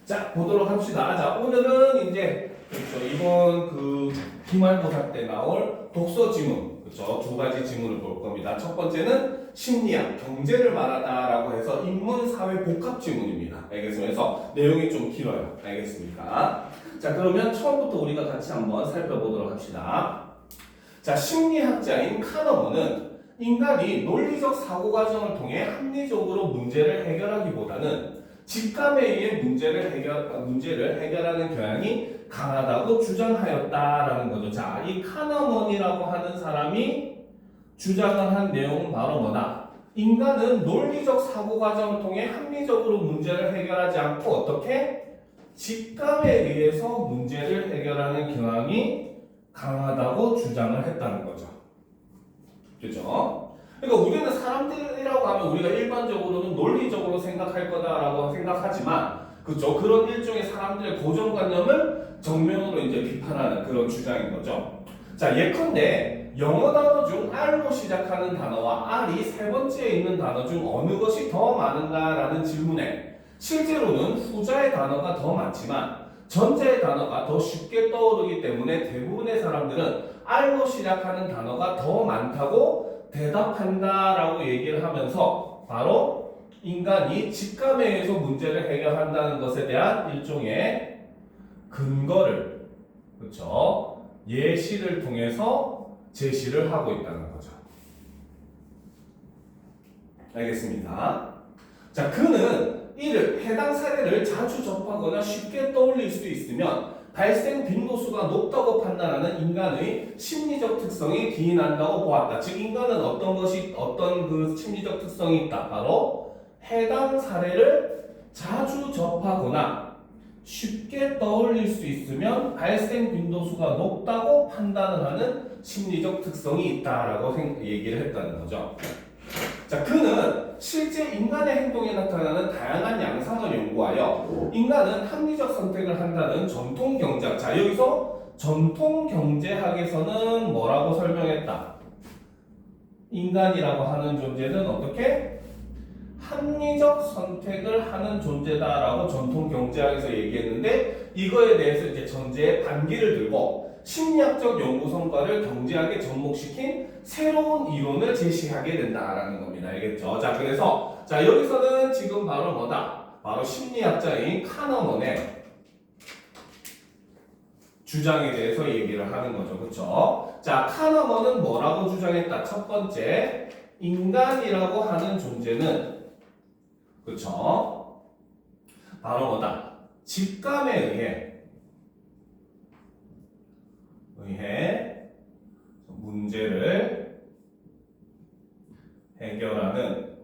자, 보도록 합시다. 자, 오늘은 이제 그렇죠. 이번 기말고사 때 나올 독서 지문, 그렇죠. 두 가지 지문을 볼 겁니다. 첫 번째는 심리학, 경제를 말하다라고 해서 인문, 사회 복합 지문입니다. 알겠습니다. 그래서 내용이 좀 길어요. 알겠습니까? 자, 그러면 처음부터 우리가 같이 한번 살펴보도록 합시다. 자, 심리학자인 카너먼은 인간이 논리적 사고 과정을 통해 합리적으로 문제를 해결하기보다는 직감에 의해 문제를 해결하는 경향이 강하다고 주장하였다라는 거죠. 자, 이 카너먼이라고 하는 사람이 주장을 한 내용은 바로 뭐다? 인간은 논리적 사고 과정을 통해 합리적으로 문제를 해결하지 않고 어떻게? 직감에 의해서 문제를 해결하는 경향이 강하다고 주장을 했다는 거죠. 그죠? 그러니까 우리는 사람들이라고 하면 우리가 일반적으로는 논리적으로 생각할 거다라고 생각하지만, 그죠? 그런 일종의 사람들의 고정관념을 정면으로 이제 비판하는 그런 주장인 거죠. 자, 예컨대 영어 단어 중 R로 시작하는 단어와 R이 세 번째에 있는 단어 중 어느 것이 더 많은가라는 질문에 실제로는 후자의 단어가 더 많지만 전자의 단어가 더 쉽게 떠오르기 때문에 대부분의 사람들은 R로 시작하는 단어가 더 많다고 대답한다라고 얘기를 하면서 바로 인간이 직감에 의해서 문제를 해결한다는 것에 대한 일종의 근거를, 그렇죠? 예시를 통해서 제시를 하고 있다는 거죠. 알겠습니다. 자, 그는 이를 해당 사례를 자주 접하거나 쉽게 떠올릴 수 있으면 발생 빈도수가 높다고 판단하는 인간의 심리적 특성이 기인한다고 보았다. 즉 인간은 어떤 그 심리적 특성이 있다. 바로 해당 사례를 자주 접하거나 쉽게 떠올릴 수 있으면 발생 빈도수가 높다고 판단을 하는 심리적 특성이 있다라고 얘기를 했다는 거죠. 자, 그는 실제 인간의 행동에 나타나는 다양한 양상을 연구하여 인간은 합리적 선택을 한다는 전통 경제학. 자, 여기서 전통 경제학에서는 뭐라고 설명했다? 인간이라고 하는 존재는 어떻게? 합리적 선택을 하는 존재다라고 전통 경제학에서 얘기했는데, 이거에 대해서 이제 전제의 반기를 들고 심리학적 연구 성과를 경제학에 접목시킨 새로운 이론을 제시하게 된다라는 겁니다. 알겠죠? 자, 그래서 여기서는 지금 바로 뭐다? 바로 심리학자인 카너먼의 주장에 대해서 얘기를 하는 거죠. 그렇죠? 자, 카너먼은 뭐라고 주장했다? 첫 번째, 인간이라고 하는 존재는, 그렇죠? 바로 뭐다? 직감에 의해 문제를 해결하는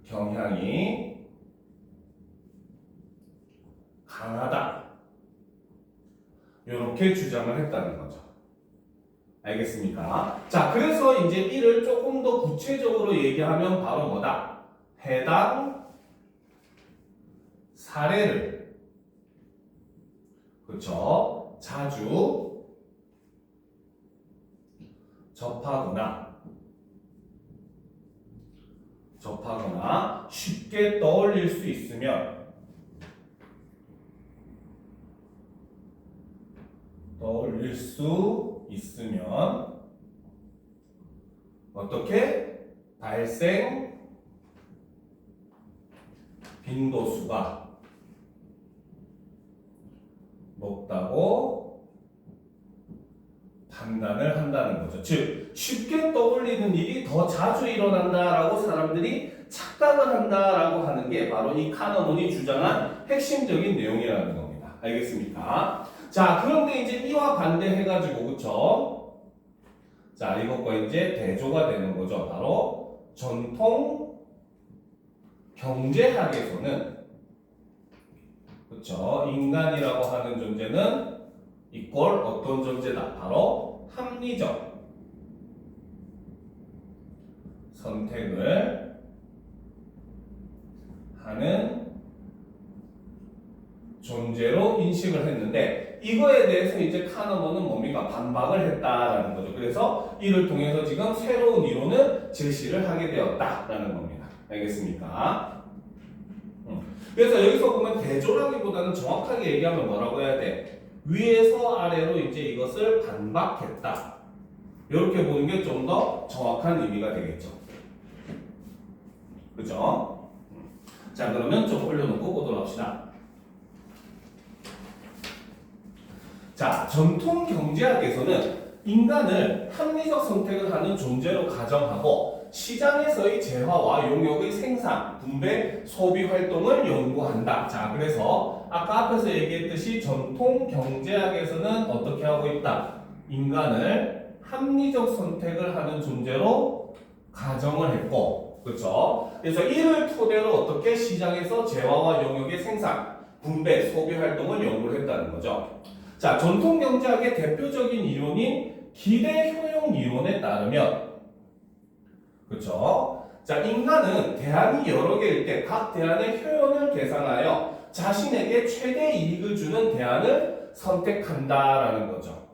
경향이 강하다. 이렇게 주장을 했다는 거죠. 알겠습니까? 자, 그래서 이제 이를 조금 더 구체적으로 얘기하면 바로 뭐다? 해당 사례를, 그렇죠? 자주 접하거나 쉽게 떠올릴 수 있으면 어떻게? 발생 빈도수가 높다고 판단을 한다는 거죠. 즉, 쉽게 떠올리는 일이 더 자주 일어난다라고 사람들이 착각을 한다라고 하는 게 바로 이 카너먼이 주장한 핵심적인 내용이라는 겁니다. 알겠습니까? 자, 그런데 이제 이와 반대해가지고, 그쵸? 자, 이것과 이제 대조가 되는 거죠. 바로 전통 경제학에서는, 그쵸? 인간이라고 하는 존재는 이꼴 어떤 존재다? 바로 합리적 선택을 하는 존재로 인식을 했는데, 이거에 대해서 이제 카너먼은 뭡니까? 반박을 했다라는 거죠. 그래서 이를 통해서 지금 새로운 이론을 제시를 하게 되었다라는 겁니다. 알겠습니까? 그래서 여기서 보면 대조라기보다는 정확하게 얘기하면 뭐라고 해야 돼? 위에서 아래로 이제 이것을 반박했다. 이렇게 보는 게 좀 더 정확한 의미가 되겠죠. 그죠? 자, 그러면 좀 올려놓고 보도록 합시다. 자, 전통 경제학에서는 인간을 합리적 선택을 하는 존재로 가정하고 시장에서의 재화와 용역의 생산, 분배, 소비 활동을 연구한다. 자, 그래서 아까 앞에서 얘기했듯이 전통 경제학에서는 어떻게 하고 있다? 인간을 합리적 선택을 하는 존재로 가정을 했고, 그렇죠? 그래서 이를 토대로 어떻게 시장에서 재화와 용역의 생산, 분배, 소비 활동을 연구를 했다는 거죠. 자, 전통 경제학의 대표적인 이론인 기대 효용 이론에 따르면, 그렇죠? 자, 인간은 대안이 여러 개일 때 각 대안의 효용을 계산하여 자신에게 최대 이익을 주는 대안을 선택한다라는 거죠.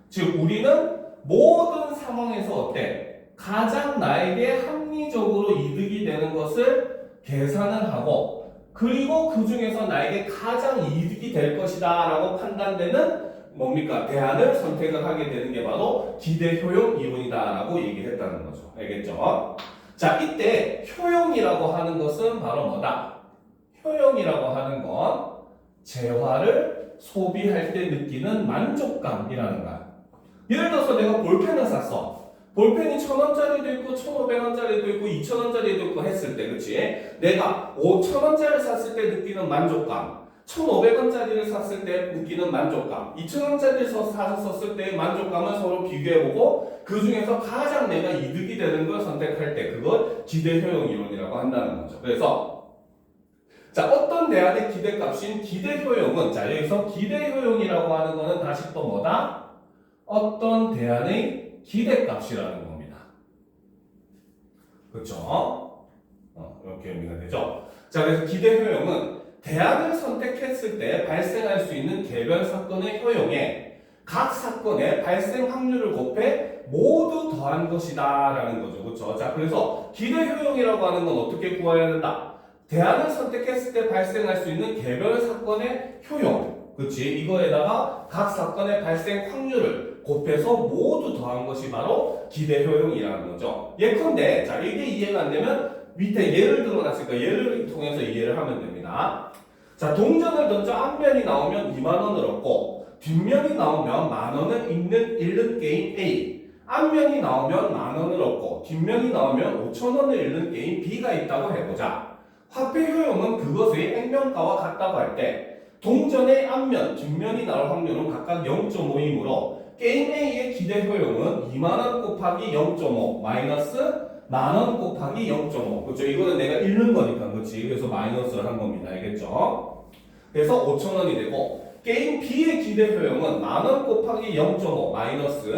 즉, 우리는 모든 상황에서 어때? 가장 나에게 합리적으로 이득이 되는 것을 계산을 하고, 그리고 그 중에서 나에게 가장 이득이 될 것이다 라고 판단되는 뭡니까? 대안을 선택을 하게 되는 게 바로 기대 효용 이론이다 라고 얘기를 했다는 거죠. 알겠죠? 자, 이때 효용이라고 하는 것은 바로 뭐다? 효용이라고 하는 건 재화를 소비할 때 느끼는 만족감이라는 거야. 예를 들어서 내가 볼펜을 샀어. 볼펜이 1,000원짜리도 있고 1,500원짜리도 있고 2,000원짜리도 있고 했을 때, 그치? 내가 5,000원짜리를 샀을 때 느끼는 만족감, 1,500원짜리를 샀을 때 느끼는 만족감, 2,000원짜리를 사서 썼을 때의 만족감을 서로 비교해보고 그 중에서 가장 내가 이득이 되는 걸 선택할 때 그걸 기대효용 이론이라고 한다는 거죠. 그래서 자, 어떤 대안의 기대값인 기대효용은, 자, 여기서 기대효용이라고 하는 거는 다시 또 뭐다? 어떤 대안의 기대값이라는 겁니다. 그렇죠? 이렇게 의미가 되죠. 자, 그래서 기대효용은 대안을 선택했을 때 발생할 수 있는 개별 사건의 효용에 각 사건의 발생 확률을 곱해 모두 더한 것이다 라는 거죠. 그렇죠? 자, 그래서 기대효용이라고 하는 건 어떻게 구해야 된다? 대안을 선택했을 때 발생할 수 있는 개별 사건의 효용, 그렇지? 이거에다가 각 사건의 발생 확률을 곱해서 모두 더한 것이 바로 기대효용이라는 거죠. 예컨대, 자, 이게 이해가 안 되면 밑에 예를 들어놨으니까 예를 통해서 이해를 하면 됩니다. 자, 동전을 던져 앞면이 나오면 2만원을 얻고 뒷면이 나오면 만원을 잃는 게임 A, 앞면이 나오면 만원을 얻고 뒷면이 나오면 5천원을 잃는 게임 B가 있다고 해보자. 화폐 효용은 그것의 액면가와 같다고 할 때 동전의 앞면, 뒷면이 나올 확률은 각각 0.5이므로 게임 A의 기대 효용은 2만원 곱하기 0.5 마이너스 만원 곱하기 0.5. 그렇죠? 이거는 내가 잃는 거니까, 그렇지? 그래서 마이너스를 한 겁니다. 알겠죠? 그래서 5,000원이 되고 게임 B의 기대 효용은 만원 곱하기 0.5 마이너스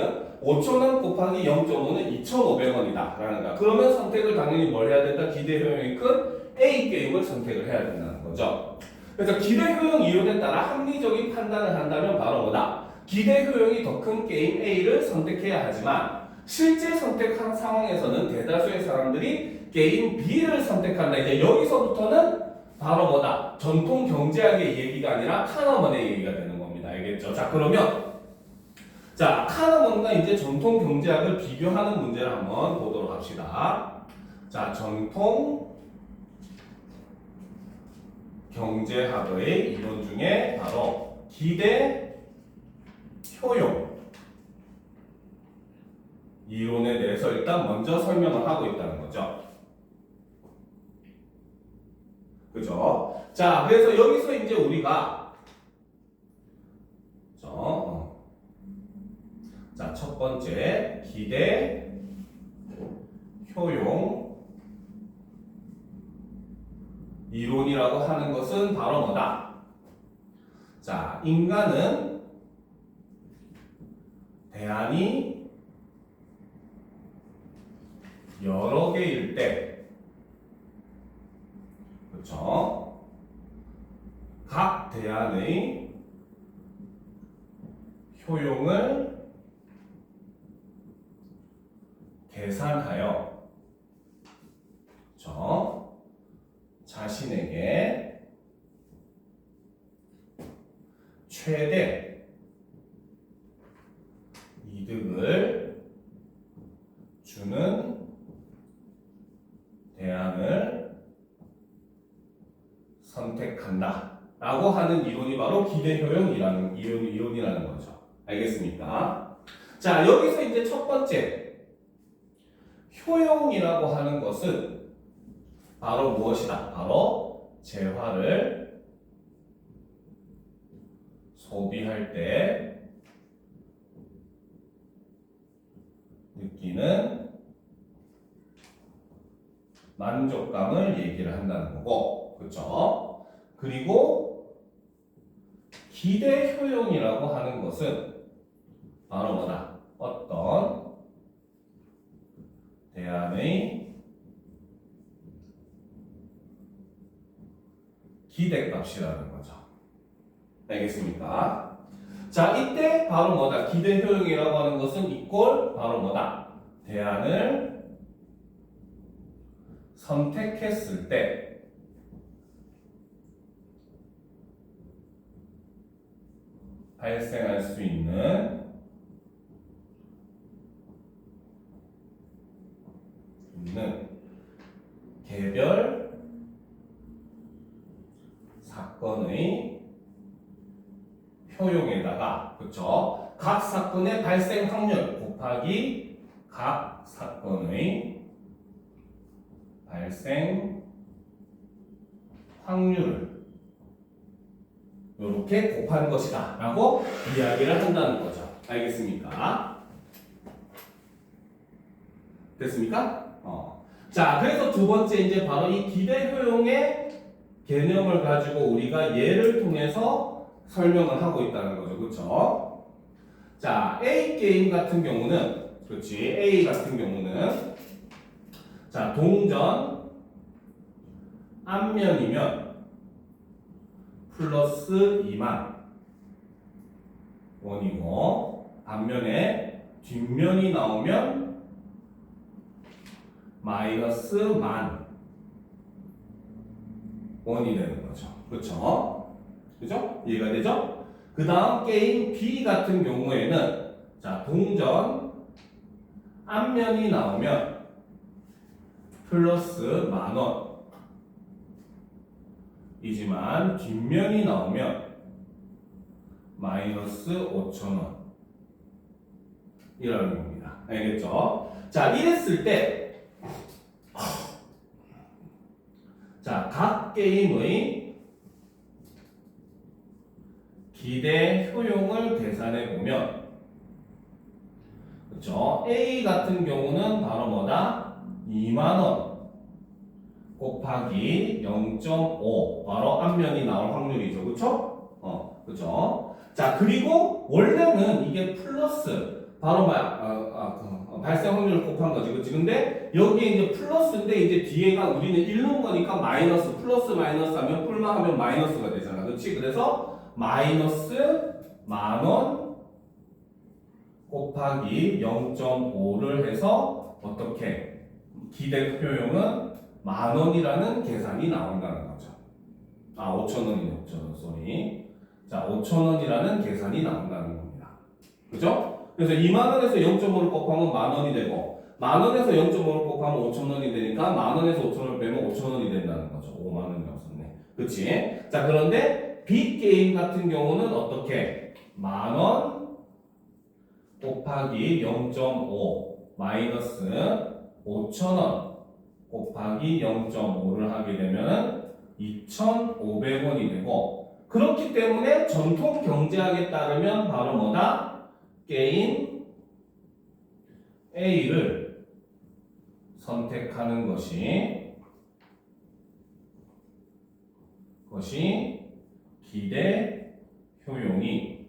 5,000원 곱하기 0.5는 2,500원이다 라는 거야. 그러면 선택을 당연히 뭘 해야 된다? 기대 효용이 큰 A 게임을 선택을 해야 된다는 거죠. 그래서 기대 효용 이론에 따라 합리적인 판단을 한다면 바로 뭐다? 기대 효용이 더 큰 게임 A를 선택해야 하지만 실제 선택한 상황에서는 대다수의 사람들이 게임 B를 선택한다. 이제 여기서부터는 바로 뭐다? 전통 경제학의 얘기가 아니라 카너먼의 얘기가 되는 겁니다. 알겠죠? 자, 그러면 자, 카너먼과 이제 전통 경제학을 비교하는 문제를 한번 보도록 합시다. 자, 전통 경제학의 이론 중에 바로 기대 효용 이론에 대해서 일단 먼저 설명을 하고 있다는 거죠. 그죠? 자, 그래서 여기서 이제 우리가 자, 첫 번째 기대 효용 이론이라고 하는 것은 바로 뭐다? 자, 인간은 대안이 여러 개일 때, 그렇죠? 각 대안의 효용을 계산하여, 그쵸? 자신에게 최대 이득을 주는 대안을 선택한다 라고 하는 이론이 바로 기대효용이라는 이론이라는 거죠. 알겠습니까? 자, 여기서 이제 첫 번째 효용이라고 하는 것은 바로 무엇이다? 바로 재화를 소비할 때 느끼는 만족감을 얘기를 한다는 거고, 그렇죠? 그리고 기대 효용이라고 하는 것은 바로 뭐다? 어떤 대안의 기대값이라는 거죠. 알겠습니까? 자, 이때 바로 뭐다? 기대 효용이라고 하는 것은 이꼴 바로 뭐다? 대안을 선택했을 때 발생할 수 있는 개별 사건의 효용에다가, 그쵸? 각 사건의 발생 확률 곱하기 각 사건의 발생 확률을 이렇게 곱한 것이다 라고 이야기를 한다는 거죠. 알겠습니까? 됐습니까? 자, 그래서 두 번째 이제 바로 이 기대 효용의 개념을 가지고 우리가 예를 통해서 설명을 하고 있다는 거죠. 그렇죠? 자, A 게임 같은 경우는, 그렇지, A 같은 경우는, 자, 동전 앞면이면 플러스 2만 원이고, 반면에 뒷면이 나오면 마이너스 만 원이 되는 거죠. 그렇죠? 그죠? 이해가 되죠? 그 다음 게임 B 같은 경우에는, 자, 동전 앞면이 나오면 플러스 만원 이지만 뒷면이 나오면 마이너스 5천원 이라는 겁니다. 알겠죠? 자, 이랬을 때, 자, 각 게임의 기대 효용을 계산해 보면, 그렇죠? A 같은 경우는 바로 뭐다? 2만원 곱하기 0.5 바로 앞면이 나올 확률이죠. 그렇죠? 그렇죠? 자, 그리고 원래는 이게 플러스 바로 발생 확률을 곱한 거지. 그렇지? 근데 여기에 이제 플러스인데 이제 뒤에가 우리는 읽는 거니까 마이너스, 플러스 마이너스 하면 풀만 하면 마이너스가 되잖아. 그렇지? 그래서 마이너스 만원 곱하기 0.5를 해서 어떻게 기대 효용은 만원이라는 계산이 나온다는 거죠. 5천원이네, 5천원, 쏘리. 자, 5천원이라는 계산이 나온다는 겁니다. 그죠? 그래서 2만원에서 0.5를 곱하면 만원이 되고, 만원에서 0.5를 곱하면 5천원이 되니까, 만원에서 5천원을 빼면 5천원이 된다는 거죠. 5만원이 없었네. 그치? 자, 그런데 B게임 같은 경우는 어떻게? 만원 곱하기 0.5 마이너스 5천원 곱하기 0.5를 하게 되면 2,500원이 되고, 그렇기 때문에 전통 경제학에 따르면 바로 뭐다? 게임 A를 선택하는 것이 기대 효용이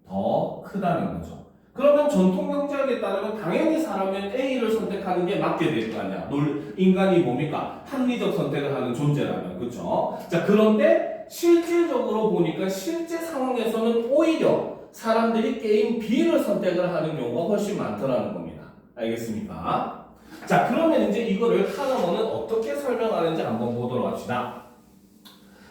더 크다는 거죠. 그러면 전통 경제학에 따르면 당연히 사람은 A를 선택하는 게 맞게 될 거 아니야. 인간이 뭡니까? 합리적 선택을 하는 존재라면. 그렇죠? 자, 그런데 실질적으로 보니까 실제 상황에서는 오히려 사람들이 게임 B를 선택을 하는 경우가 훨씬 많더라는 겁니다. 알겠습니까? 자, 그러면 이제 이거를 카너먼은 어떻게 설명하는지 한번 보도록 합시다.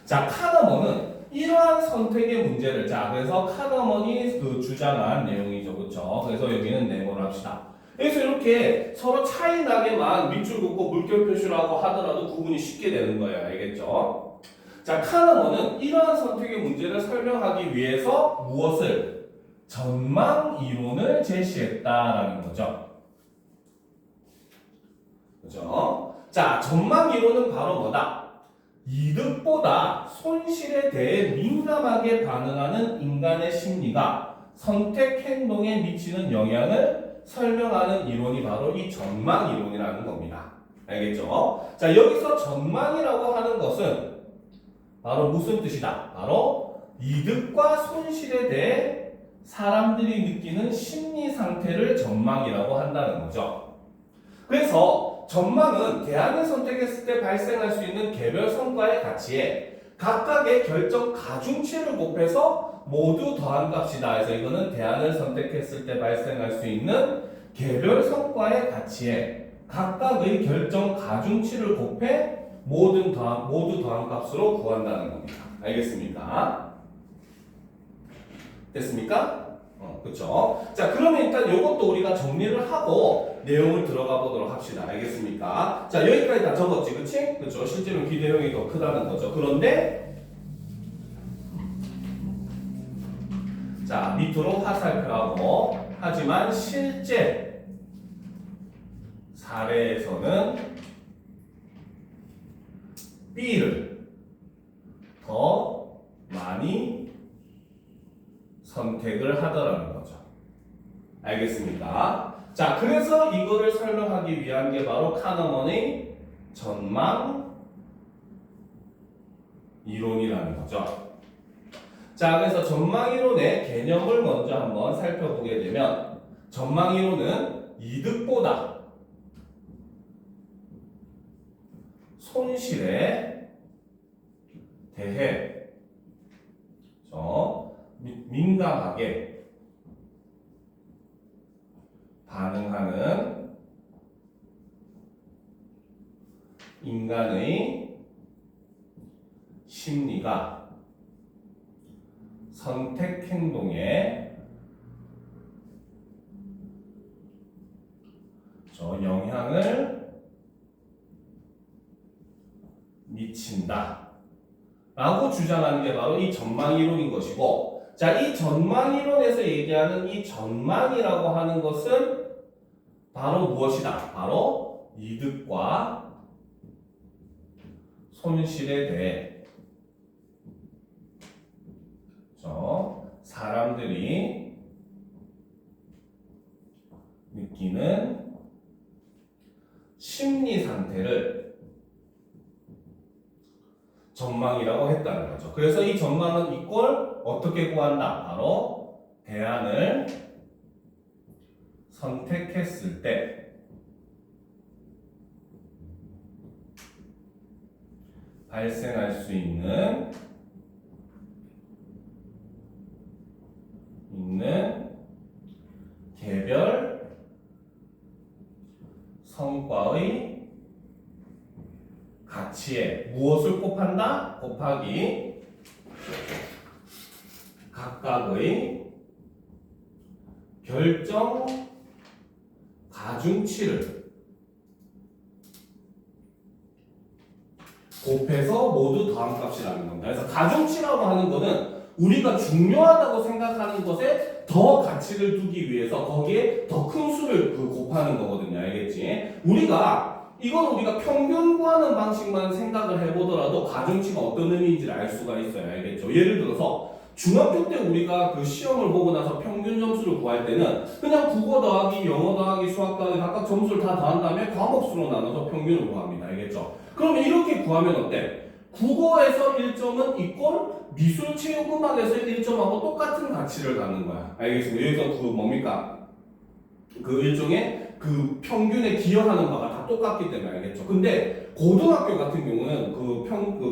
자, 카너먼은 이러한 선택의 문제를, 자, 그래서 카너먼이 그 주장한 내용이죠. 그쵸? 그래서 여기는 네모를 합시다. 그래서 이렇게 서로 차이 나게만 밑줄 긋고 물결 표시를 하고 하더라도 구분이 쉽게 되는 거예요. 알겠죠? 자, 카너먼은 이러한 선택의 문제를 설명하기 위해서 무엇을? 전망 이론을 제시했다라는 거죠. 그죠? 자, 전망 이론은 바로 뭐다? 이득보다 손실에 대해 민감하게 반응하는 인간의 심리가 선택 행동에 미치는 영향을 설명하는 이론이 바로 이 전망 이론이라는 겁니다. 알겠죠? 자, 여기서 전망이라고 하는 것은 바로 무슨 뜻이다? 바로 이득과 손실에 대해 사람들이 느끼는 심리 상태를 전망이라고 한다는 거죠. 그래서 전망은 대안을 선택했을 때 발생할 수 있는 개별 성과의 가치에 각각의 결정 가중치를 곱해서 모두 더한 값이다. 해서 이거는 대안을 선택했을 때 발생할 수 있는 개별 성과의 가치에 각각의 결정 가중치를 곱해 모두 더한 값으로 구한다는 겁니다. 알겠습니까? 됐습니까? 그쵸? 자, 그러면 일단 이것도 우리가 정리를 하고 내용을 들어가 보도록 합시다. 알겠습니까? 자, 여기까지 다 적었지, 그치? 그쵸? 실제로 기대형이 더 크다는 거죠. 그런데, 자, 밑으로 화살표하고, 하지만 실제 사례에서는 B를 더 많이 선택을 하더라는 거죠. 알겠습니까? 자, 그래서 이거를 설명하기 위한 게 바로 카너먼의 전망 이론이라는 거죠. 자, 그래서 전망 이론의 개념을 먼저 한번 살펴보게 되면 전망 이론은 이득보다 손실에 대해 민감하게 반응하는 인간의 심리가 선택 행동에 영향을 미친다 라고 주장하는 게 바로 이 전망 이론인 것이고, 자, 이 전망 이론에서 얘기하는 이 전망이라고 하는 것은 바로 무엇이다? 바로 이득과 손실에 대해 사람들이 느끼는 심리 상태를 전망이라고 했다는 거죠. 그래서 이 전망은 이걸 어떻게 구한다? 바로 대안을 선택했을 때 발생할 수 있는 개별 성과의 가치에 무엇을 곱한다? 곱하기 각각의 결정 가중치를 곱해서 모두 더한 값이라는 겁니다. 그래서 가중치라고 하는 것은 우리가 중요하다고 생각하는 것에 더 가치를 두기 위해서 거기에 더 큰 수를 곱하는 거거든요. 알겠지? 이건 우리가 평균 구하는 방식만 생각을 해보더라도 가중치가 어떤 의미인지를 알 수가 있어요. 알겠죠? 예를 들어서 중학교 때 우리가 그 시험을 보고 나서 평균 점수를 구할 때는 그냥 국어 더하기 영어 더하기 수학 더하기 각각 점수를 다 더한 다음에 과목수로 나눠서 평균을 구합니다. 알겠죠? 그러면 이렇게 구하면 어때? 국어에서 1점은 이꼴 미술 체육 음악에서 1점하고 똑같은 가치를 갖는 거야. 알겠습니다. 여기서 그 뭡니까? 그 일종의 그 평균에 기여하는 바가 다 똑같기 때문에 알겠죠. 근데 고등학교 같은 경우는 그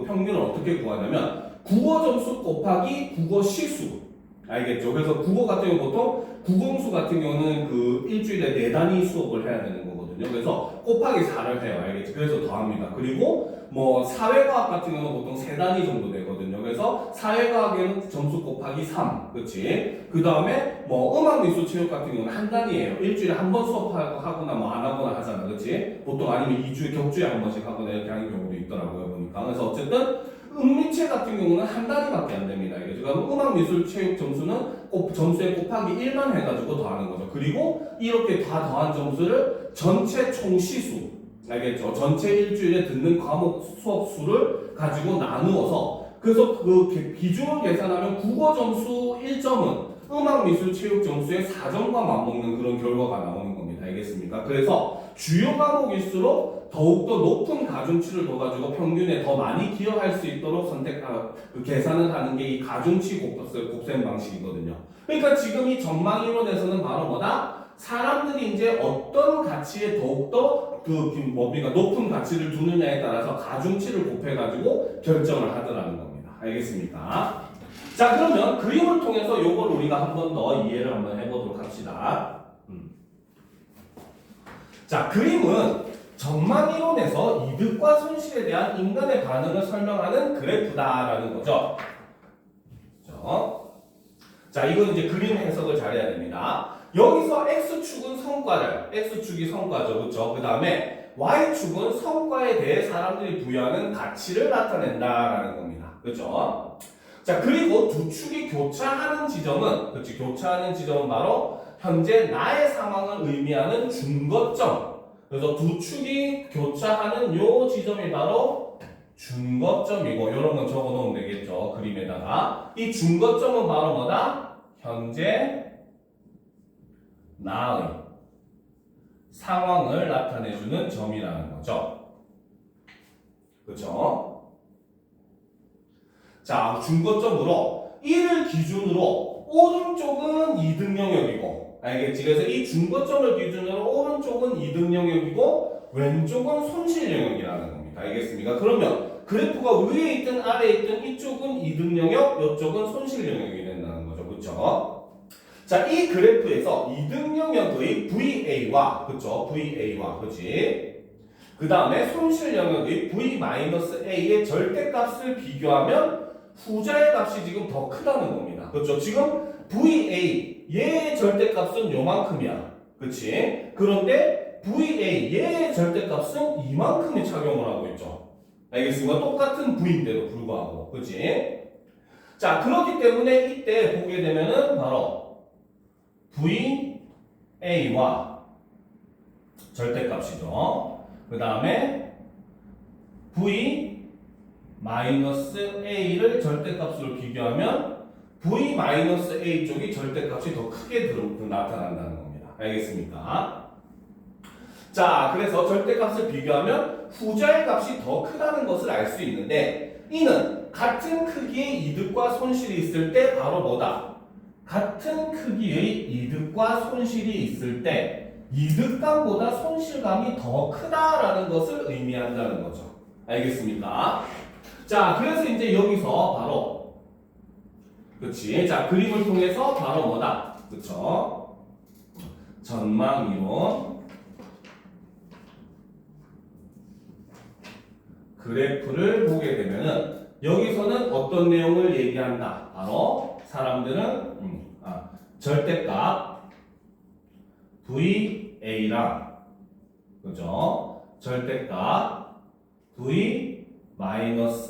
평균을 어떻게 구하냐면 국어 점수 곱하기 국어 시수. 알겠죠. 그래서 국어 같은 경우 보통 국영수 같은 경우는 그 일주일에 4단위 수업을 해야 되는 거거든요. 되거든요. 그래서 곱하기 4를 해요. 알겠지? 그래서 더합니다. 그리고 뭐 사회과학 같은 경우는 보통 3단위 정도 되거든요. 그래서 사회과학에는 점수 곱하기 3, 그렇지? 그 다음에 뭐 음악미술체육 같은 경우는 한 단위예요. 일주일에 한 번 수업하거나 뭐 안 하거나 하잖아, 그렇지? 보통 아니면 2주에 격주에 한 번씩 하거나 이렇게 하는 경우도 있더라고요, 보니까. 그래서 어쨌든 음미체 같은 경우는 한 단위밖에 안 됩니다. 이게 지금 음악미술체육 점수는 점수에 곱하기 1만 해가지고 더하는 거죠. 그리고 이렇게 다 더한 점수를 전체 총 시수, 알겠죠? 전체 일주일에 듣는 과목 수업 수를 가지고 나누어서 그래서 그 비중을 계산하면 국어 점수 1점은 음악미술체육 점수의 4점과 맞먹는 그런 결과가 나오는 겁니다. 알겠습니까? 그래서 주요 과목일수록 더욱더 높은 가중치를 둬가지고 평균에 더 많이 기여할 수 있도록 계산을 하는 게 이 가중치 곱셈 방식이거든요. 그러니까 지금 이 전망이론에서는 바로 뭐다? 사람들이 이제 어떤 가치에 더욱더 뭡니까? 높은 가치를 두느냐에 따라서 가중치를 곱해가지고 결정을 하더라는 겁니다. 알겠습니까? 자, 그러면 그림을 통해서 요걸 우리가 한 번 더 이해를 한번 해보도록 합시다. 자, 그림은 전망이론에서 이득과 손실에 대한 인간의 반응을 설명하는 그래프다라는 거죠. 자, 이건 이제 그림 해석을 잘해야 됩니다. 여기서 X축은 성과를, X축이 성과죠. 그렇죠? 그 다음에 Y축은 성과에 대해 사람들이 부여하는 가치를 나타낸다라는 겁니다. 그렇죠? 자, 그리고 두 축이 교차하는 지점은, 그렇지? 교차하는 지점은 바로 현재 나의 상황을 의미하는 중거점. 그래서 두 축이 교차하는 요 지점이 바로 중거점이고, 요런 건 적어 놓으면 되겠죠. 그림에다가. 이 중거점은 바로 뭐다? 현재 나의 상황을 나타내주는 점이라는 거죠. 그렇죠? 자, 중거점으로 이를 기준으로 오른쪽은 이득 영역이고, 알겠지? 그래서 이 중거점을 기준으로 오른쪽은 이득 영역이고 왼쪽은 손실 영역이라는 겁니다. 알겠습니까? 그러면 그래프가 위에 있든 아래에 있든 이쪽은 이득 영역, 이쪽은 손실 영역이 된다는 거죠. 그렇죠? 자, 이 그래프에서 이득 영역의 VA와, 그쵸? VA와, 그치? 그 다음에 손실 영역의 V-A의 절대값을 비교하면 후자의 값이 지금 더 크다는 겁니다. 그렇죠? 지금 VA, 얘의 절대값은 요만큼이야. 그치? 그런데 VA, 얘의 절대값은 이만큼이 착용을 하고 있죠. 알겠습니까? 똑같은 V인데도 불구하고. 그치? 자, 그렇기 때문에 이때 보게 되면은 바로 VA와 절대값이죠. 그 다음에 V-A를 절대값으로 비교하면 V-A 쪽이 절대값이 더 크게 나타난다는 겁니다. 알겠습니까? 자, 그래서 절대값을 비교하면 후자의 값이 더 크다는 것을 알 수 있는데 이는 같은 크기의 이득과 손실이 있을 때 바로 뭐다? 같은 크기의 이득과 손실이 있을 때 이득감보다 손실감이 더 크다라는 것을 의미한다는 거죠. 알겠습니까? 자, 그래서 이제 여기서 바로 그치? 자, 그림을 통해서 바로 뭐다? 그쵸? 전망이론 그래프를 보게 되면은 여기서는 어떤 내용을 얘기한다? 바로 사람들은 절대값 VA랑 그죠? 절대값 V-A를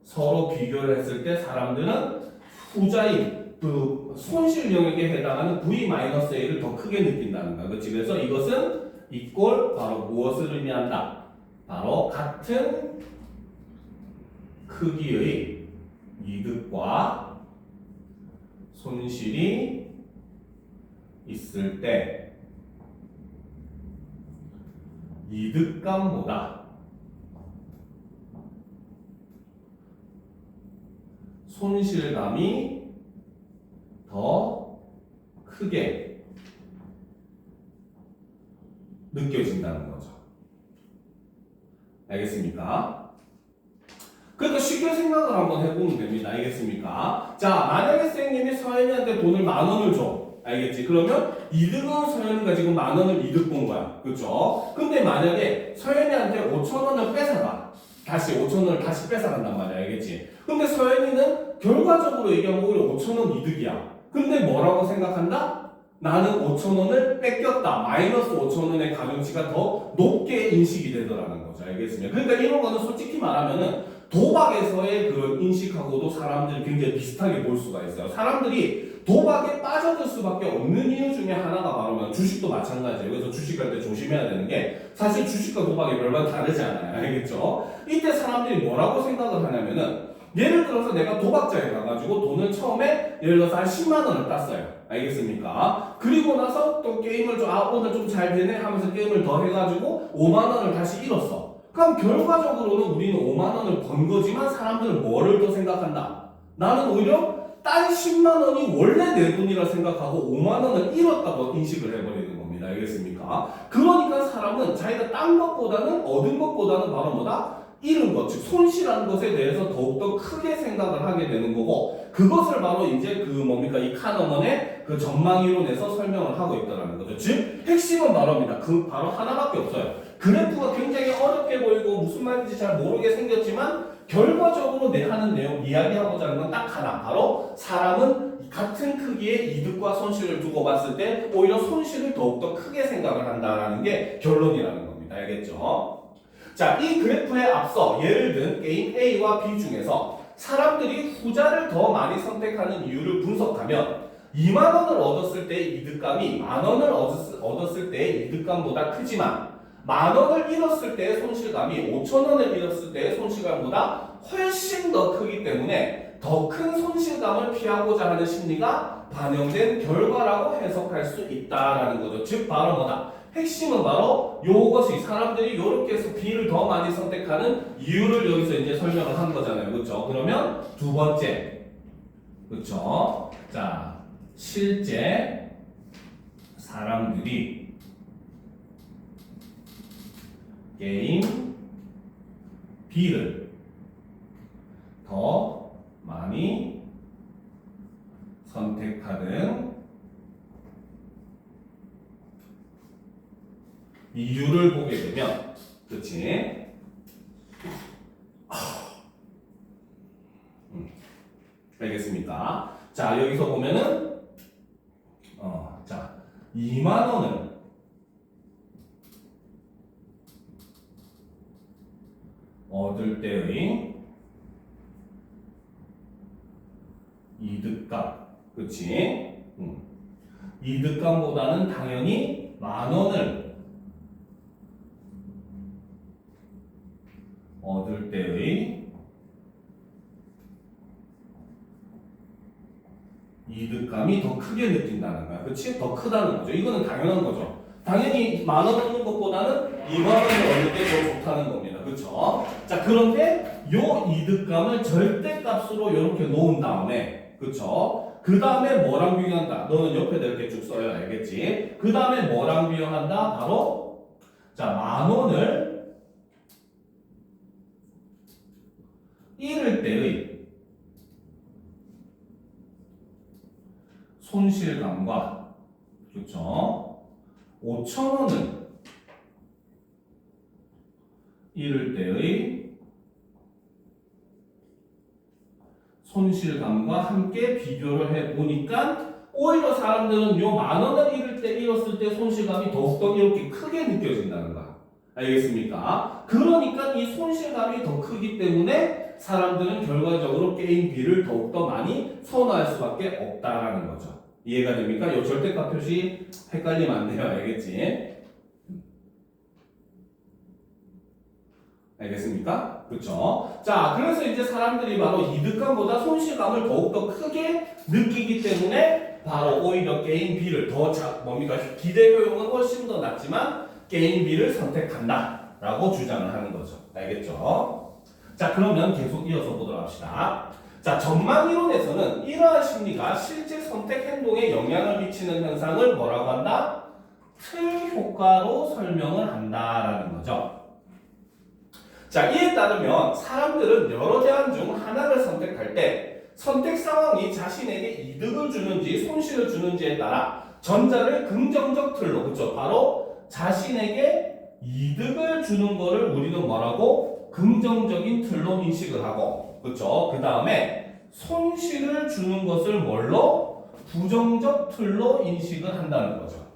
서로 비교를 했을 때 사람들은 후자인 그 손실 영역에 해당하는 V-A를 더 크게 느낀다는 거야. 그렇지? 그래서 이것은 이꼴 바로 무엇을 의미한다? 바로 같은 크기의 이득과 손실이 있을 때 이득감보다 손실감이 더 크게 느껴진다는 거죠. 알겠습니까? 그러니까 쉽게 생각을 한번 해보면 됩니다. 알겠습니까? 자, 만약에 선생님이 서현이한테 돈을 10,000원을 줘. 알겠지? 그러면 이득은 서현이가 지금 10,000원을 이득 본 거야. 그쵸? 근데 만약에 서현이한테 5,000원을 뺏어가. 다시 5,000원을 다시 뺏어간단 말이야. 알겠지? 근데 서현이는 결과적으로 얘기하면 오히려 5,000원 이득이야. 근데 뭐라고 생각한다? 나는 5,000원을 뺏겼다. 마이너스 5,000원의 가중치가 더 높게 인식이 되더라는 거죠. 알겠습니까? 그러니까 이런 거는 솔직히 말하면은 도박에서의 그런 인식하고도 사람들이 굉장히 비슷하게 볼 수가 있어요. 사람들이 도박에 빠져들 수밖에 없는 이유 중에 하나가 바로 주식도 마찬가지예요. 그래서 주식할 때 조심해야 되는 게 사실 주식과 도박이 별반 다르지 않아요. 알겠죠? 이때 사람들이 뭐라고 생각을 하냐면은 예를 들어서 내가 도박장에 가가지고 돈을 처음에 예를 들어서 한 10만 원을 땄어요. 알겠습니까? 그리고 나서 또 게임을 오늘 좀 잘 되네 하면서 게임을 더 해가지고 5만 원을 다시 잃었어. 그럼 결과적으로는 우리는 5만 원을 번 거지만 사람들은 뭐를 더 생각한다? 나는 오히려 딴 10만 원이 원래 내 돈이라 생각하고 5만 원을 잃었다고 인식을 해버리는 겁니다. 알겠습니까? 그러니까 사람은 자기가 딴 것보다는 얻은 것보다는 바로 뭐다? 잃은 것, 즉 손실한 것에 대해서 더욱더 크게 생각을 하게 되는 거고 그것을 바로 이제 이 카너먼의 그 전망이론에서 설명을 하고 있다는 거죠. 즉 핵심은 바로입니다. 바로 하나밖에 없어요. 그래프가 굉장히 어렵게 보이고 무슨 말인지 잘 모르게 생겼지만 결과적으로 내 하는 내용 이야기하고자 하는 건 딱 하나. 바로 사람은 같은 크기의 이득과 손실을 두고 봤을 때 오히려 손실을 더욱더 크게 생각을 한다는 게 결론이라는 겁니다. 알겠죠? 자, 이 그래프에 앞서 예를 든 게임 A와 B 중에서 사람들이 후자를 더 많이 선택하는 이유를 분석하면 2만 원을 얻었을 때의 이득감이 10,000원을 얻었을 때의 이득감보다 크지만 10,000원을 잃었을 때의 손실감이 5,000원을 잃었을 때의 손실감보다 훨씬 더 크기 때문에 더 큰 손실감을 피하고자 하는 심리가 반영된 결과라고 해석할 수 있다라는 거죠. 즉 바로 뭐다? 핵심은 바로 요것이 사람들이 요렇게 해서 B를 더 많이 선택하는 이유를 여기서 이제 설명을 한 거잖아요. 그렇죠? 그러면 두 번째. 그렇죠? 자, 실제 사람들이 게임 B를 더 많이 선택하는 이유를 보게 되면, 그치? 알겠습니까? 자, 여기서 보면은, 자, 2만 원을 얻을 때의 이득감, 그치? 이득감보다는 당연히 10,000원을 얻을 때의 이득감이 더 크게 느낀다는 거야. 그치? 더 크다는 거죠. 이거는 당연한 거죠. 당연히 10,000원 얻는 것보다는 20,000원을 얻는 게 더 좋다는 겁니다. 그쵸? 자, 그런데 요 이득감을 절대값으로 이렇게 놓은 다음에, 그쵸? 그 다음에 뭐랑 비교한다? 너는 옆에다 이렇게 쭉 써야 알겠지? 그 다음에 뭐랑 비교한다? 바로, 자, 10,000원을 잃을 때의 손실감과, 그렇죠? 5,000원을 잃을 때의 손실감과 함께 비교를 해보니까 오히려 사람들은 요 10,000원을 잃었을 때 손실감이 더욱더 이렇게 크게 느껴진다는 거야. 알겠습니까? 그러니까 이 손실감이 더 크기 때문에 사람들은 결과적으로 게임 B를 더욱더 많이 선호할 수밖에 없다라는 거죠. 이해가 됩니까? 이 절대값 표시 헷갈리면 안 돼요. 알겠지? 알겠습니까? 그렇죠? 자, 그래서 이제 사람들이 바로 이득감보다 손실감을 더욱더 크게 느끼기 때문에 바로 오히려 게임 B를 기대 효용은 훨씬 더 낮지만 게임 B를 선택한다 라고 주장을 하는 거죠. 알겠죠? 자, 그러면 계속 이어서 보도록 합시다. 자, 전망이론에서는 이러한 심리가 실제 선택 행동에 영향을 미치는 현상을 뭐라고 한다? 틀 효과로 설명을 한다라는 거죠. 자, 이에 따르면 사람들은 여러 대안 중 하나를 선택할 때 선택 상황이 자신에게 이득을 주는지 손실을 주는지에 따라 전자를 긍정적 틀로, 그쵸? 바로 자신에게 이득을 주는 거를 우리는 뭐라고? 긍정적인 틀로 인식을 하고, 그쵸? 그 다음에 손실을 주는 것을 뭘로? 부정적 틀로 인식을 한다는 거죠.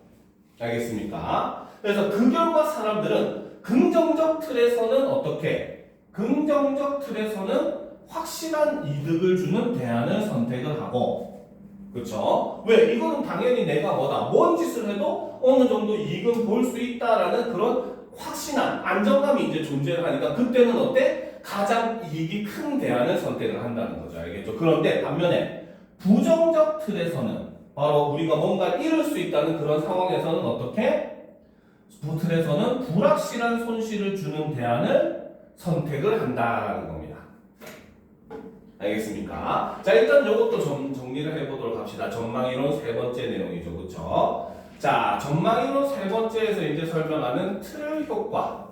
알겠습니까? 그래서 그 결과 사람들은 긍정적 틀에서는 어떻게? 긍정적 틀에서는 확실한 이득을 주는 대안을 선택을 하고, 그쵸? 왜? 이거는 당연히 내가 뭐다? 뭔 짓을 해도 어느 정도 이익은 볼 수 있다라는 그런 확신한 안정감이 이제 존재를 하니까 그때는 어때? 가장 이익이 큰 대안을 선택을 한다는 거죠. 알겠죠? 그런데 반면에 부정적 틀에서는 바로 우리가 뭔가 잃을 수 있다는 그런 상황에서는 어떻게? 틀에서는 불확실한 손실을 주는 대안을 선택을 한다라는 겁니다. 알겠습니까? 자, 일단 이것도 좀 정리를 해보도록 합시다. 전망이론 세 번째 내용이죠. 그쵸? 자, 전망이론 세 번째에서 이제 설명하는 틀 효과라는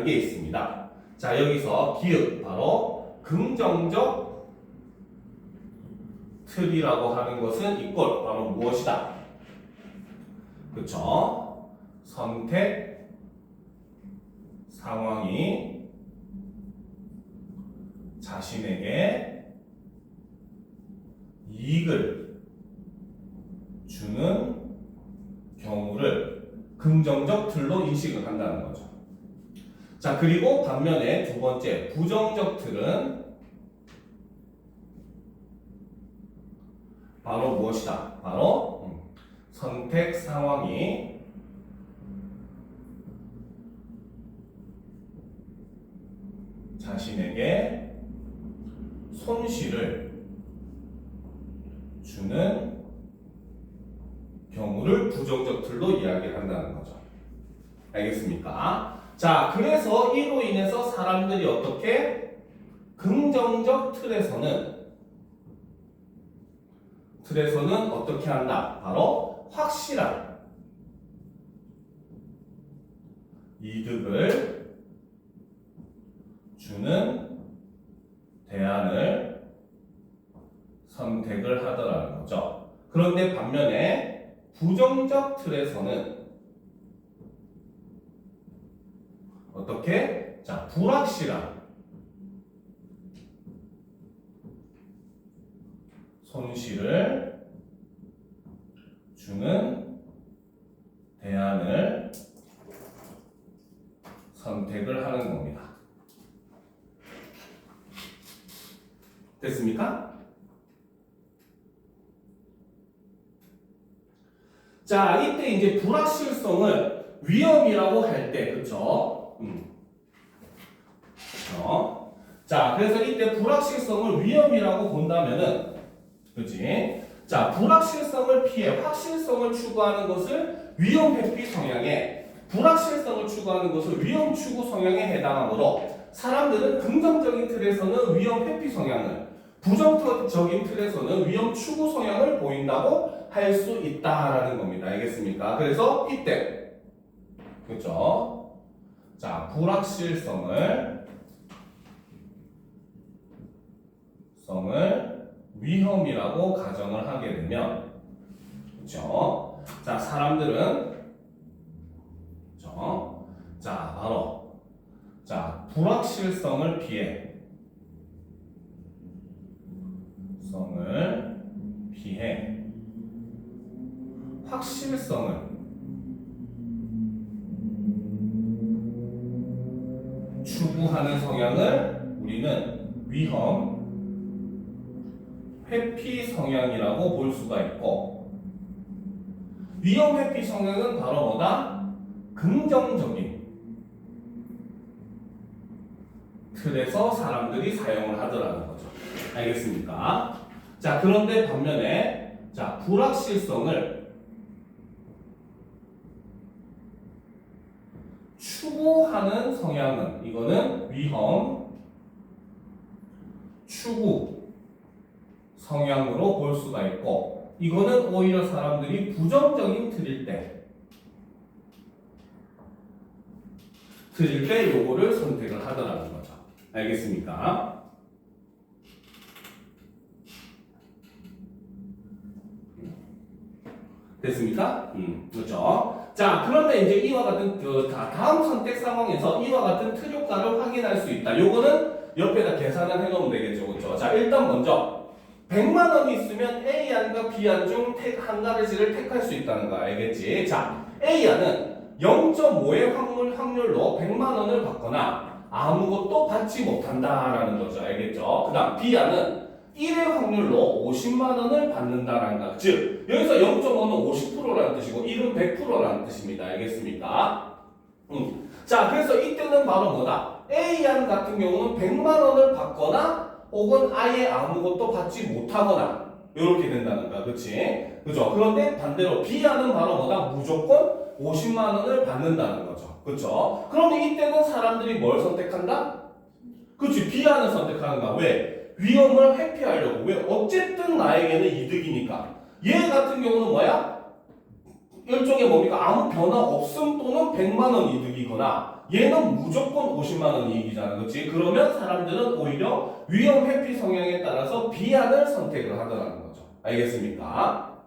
게 있습니다. 자, 여기서 기읍, 바로 긍정적 틀이라고 하는 것은 이꼴, 바로 무엇이다? 그쵸? 선택 상황이 자신에게 이익을 주는 경우를 긍정적 틀로 인식을 한다는 거죠. 자, 그리고 반면에 두 번째 부정적 틀은 바로 무엇이다? 바로 선택 상황이 자신에게 손실을 주는 경우를 부정적 틀로 이야기한다는 거죠. 알겠습니까? 자, 그래서 이로 인해서 사람들이 어떻게 긍정적 틀에서는 어떻게 한다? 바로 확실한 이득을 주는 대안을 선택을 하더라는 거죠. 그런데 반면에 부정적 틀에서는 어떻게? 자, 불확실한 손실을 주는 대안을 선택을 하는 겁니다. 됐습니까? 자, 이때 이제 불확실성을 위험이라고 할 때, 그쵸? 그쵸? 자, 그래서 이때 불확실성을 위험이라고 본다면은, 그치? 자, 불확실성을 피해 확실성을 추구하는 것을 위험 회피 성향에, 불확실성을 추구하는 것을 위험 추구 성향에 해당하므로 사람들은 긍정적인 틀에서는 위험 회피 성향을, 부정적인 틀에서는 위험 추구 성향을 보인다고 할 수 있다라는 겁니다. 알겠습니까? 그래서 이때, 그렇죠? 자, 불확실성을 위험이라고 가정을 하게 되면, 그렇죠? 자, 사람들은, 그렇죠? 자, 바로, 자, 불확실성을 피해 확실성을 추구하는 성향을 우리는 위험 회피 성향이라고 볼 수가 있고, 위험 회피 성향은 바로 뭐다? 긍정적인 틀에서 사람들이 사용을 하더라는 거죠. 알겠습니까? 자, 그런데 반면에 자, 불확실성을 추구하는 성향은, 이거는 위험 추구 성향으로 볼 수가 있고, 이거는 오히려 사람들이 부정적인 틀일 때 요거를 선택을 하더라는 거죠. 알겠습니까? 됐습니까? 그렇죠. 자, 그런데 이제 이와 같은 다음 선택 상황에서 이와 같은 틀 효과를 확인할 수 있다. 요거는 옆에다 계산을 해놓으면 되겠죠, 그렇죠? 자, 일단 먼저 100만 원이 있으면 A 안과 B 안 중 한 가지를 택할 수 있다는 거 알겠지? 자, A 안은 0.5의 확률로 100만 원을 받거나 아무것도 받지 못한다라는 거죠, 알겠죠? 그다음 B 안은 1의 확률로 50만 원을 받는다라는 거. 즉, 여기서 0.5는 50%라는 뜻이고 1은 100%라는 뜻입니다. 알겠습니까? 자, 그래서 이때는 바로 뭐다? A안 같은 경우는 100만 원을 받거나 혹은 아예 아무것도 받지 못하거나 이렇게 된다는 거야. 그치? 그죠? 그런데 반대로 B안은 바로 뭐다? 무조건 50만 원을 받는다는 거죠. 그쵸? 그러면 이때는 사람들이 뭘 선택한다? 그치? B안을 선택하는 거야. 왜? 위험을 회피하려고. 왜? 어쨌든 나에게는 이득이니까. 얘 같은 경우는 뭐야? 일종의 뭡니까? 아무 변화 없음 또는 100만 원 이득이거나 얘는 무조건 50만 원 이익이잖아. 그렇지? 그러면 사람들은 오히려 위험 회피 성향에 따라서 B안을 선택을 하더라는 거죠. 알겠습니까?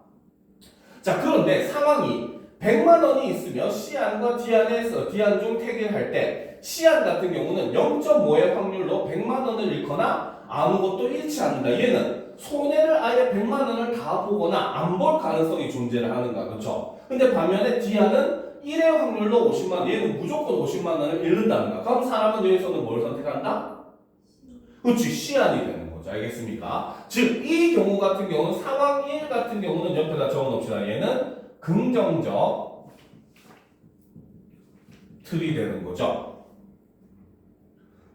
자, 그런데 상황이 100만 원이 있으며 C안과 D안 중 택을 할 때 C안 같은 경우는 0.5의 확률로 100만 원을 잃거나 아무것도 잃지 않는다. 얘는 손해를 아예 100만 원을 다 보거나 안 볼 가능성이 존재를 하는가. 그렇죠? 근데 반면에 D안은 1의 확률로 50만 원, 얘는 무조건 50만 원을 잃는다는 거. 그럼 사람은 여기서는 뭘 선택한다? 그렇지, C안이 되는 거죠. 알겠습니까? 즉, 이 경우 같은 경우는 상황 1 같은 경우는 옆에다 적어놓읍시다. 얘는 긍정적 틀이 되는 거죠.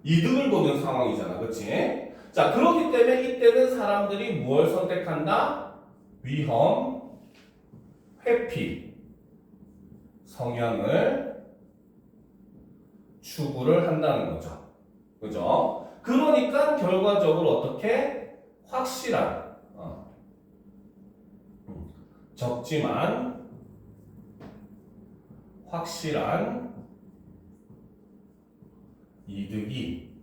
이득을 보는 상황이잖아. 그렇지? 자, 그렇기 때문에 이때는 사람들이 뭘 선택한다? 위험, 회피 성향을 추구를 한다는 거죠. 그죠? 그러니까 결과적으로 어떻게? 확실한, 적지만 확실한 이득이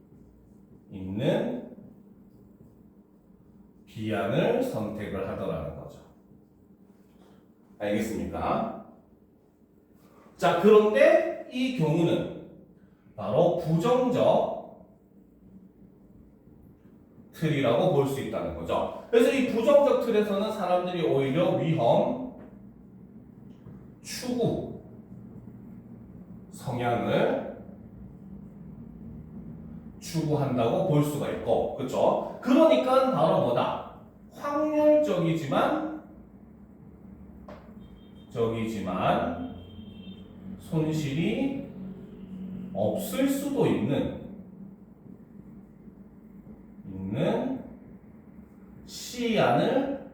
있는 B안을 선택을 하더라는 거죠. 알겠습니까? 자, 그런데 이 경우는 바로 부정적 틀이라고 볼 수 있다는 거죠. 그래서 이 부정적 틀에서는 사람들이 오히려 위험, 추구 성향을 추구한다고 볼 수가 있고, 그렇죠? 그러니까 바로 뭐다? 확률적이지만 손실이 없을 수도 있는 C안을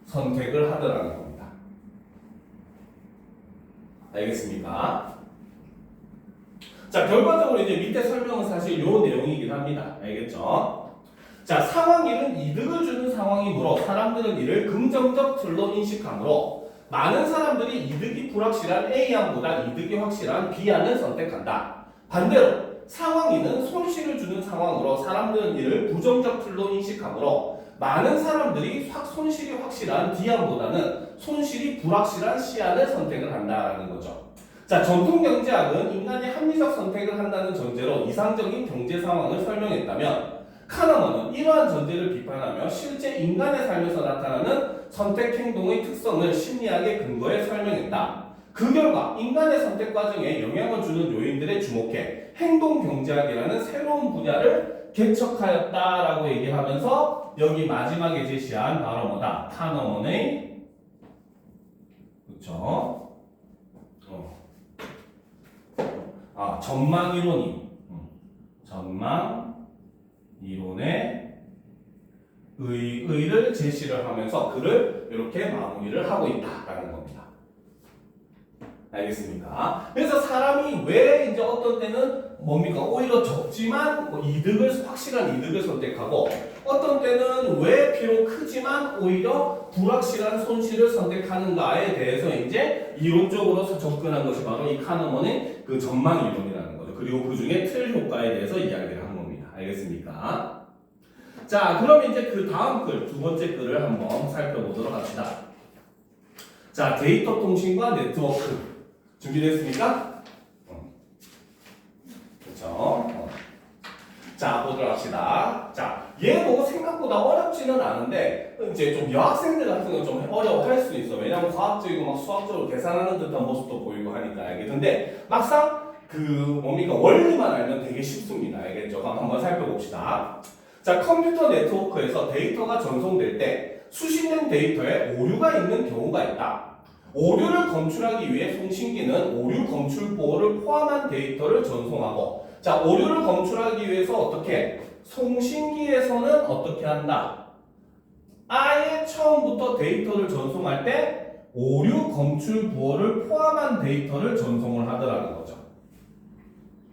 선택을 하더라는 겁니다. 알겠습니까? 자, 결과적으로 이제 밑에 설명은 사실 요 내용이긴 합니다. 알겠죠? 자, 상황 1은 이득을 주는 상황이므로 사람들은 이를 긍정적 틀로 인식하므로 많은 사람들이 이득이 불확실한 A안보다 이득이 확실한 B안을 선택한다. 반대로 상황 2는 손실을 주는 상황으로 사람들은 이를 부정적 틀로 인식하므로 많은 사람들이 손실이 확실한 D안보다는 손실이 불확실한 C안을 선택을 한다는 거죠. 자, 전통 경제학은 인간이 합리적 선택을 한다는 전제로 이상적인 경제 상황을 설명했다면 카너먼은 이러한 전제를 비판하며 실제 인간의 삶에서 나타나는 선택 행동의 특성을 심리학의 근거에 설명했다. 그 결과 인간의 선택 과정에 영향을 주는 요인들에 주목해 행동 경제학이라는 새로운 분야를 개척하였다라고 얘기하면서 여기 마지막에 제시한 바로 뭐다? 카너먼의 그렇죠? 전망 이론이 전망 이론의 의의를 제시를 하면서 그를 이렇게 마무리를 하고 있다라는 겁니다. 알겠습니까? 그래서 사람이 왜 이제 어떤 때는 뭡니까? 오히려 적지만 확실한 이득을 선택하고 어떤 때는 왜 비록 크지만 오히려 불확실한 손실을 선택하는가에 대해서 이제 이론적으로 접근한 것이 바로 이 카너먼의 그 전망 이론이라는 거죠. 그리고 그 중에 틀 효과에 대해서 이야기를 한 겁니다. 알겠습니까? 자, 그럼 이제 그 다음 글, 두 번째 글을 한번 살펴보도록 합시다. 자, 데이터 통신과 네트워크 준비됐습니까? 그렇죠? 자, 보도록 합시다. 자, 얘 보고 생각보다 어렵지는 않은데 이제 좀 여학생들 같은 건 좀 어려워할 수 있어. 왜냐면 과학적이고 막 수학적으로 계산하는 듯한 모습도 보이고 하니까 알겠는데 막상 그 뭡니까 원리만 알면 되게 쉽습니다. 알겠죠? 한번 살펴봅시다. 자, 컴퓨터 네트워크에서 데이터가 전송될 때 수신된 데이터에 오류가 있는 경우가 있다. 오류를 검출하기 위해 송신기는 오류 검출 보호를 포함한 데이터를 전송하고, 자, 오류를 검출하기 위해서 어떻게? 송신기에서는 어떻게 한다? 아예 처음부터 데이터를 전송할 때 오류 검출 부호를 포함한 데이터를 전송을 하더라는 거죠.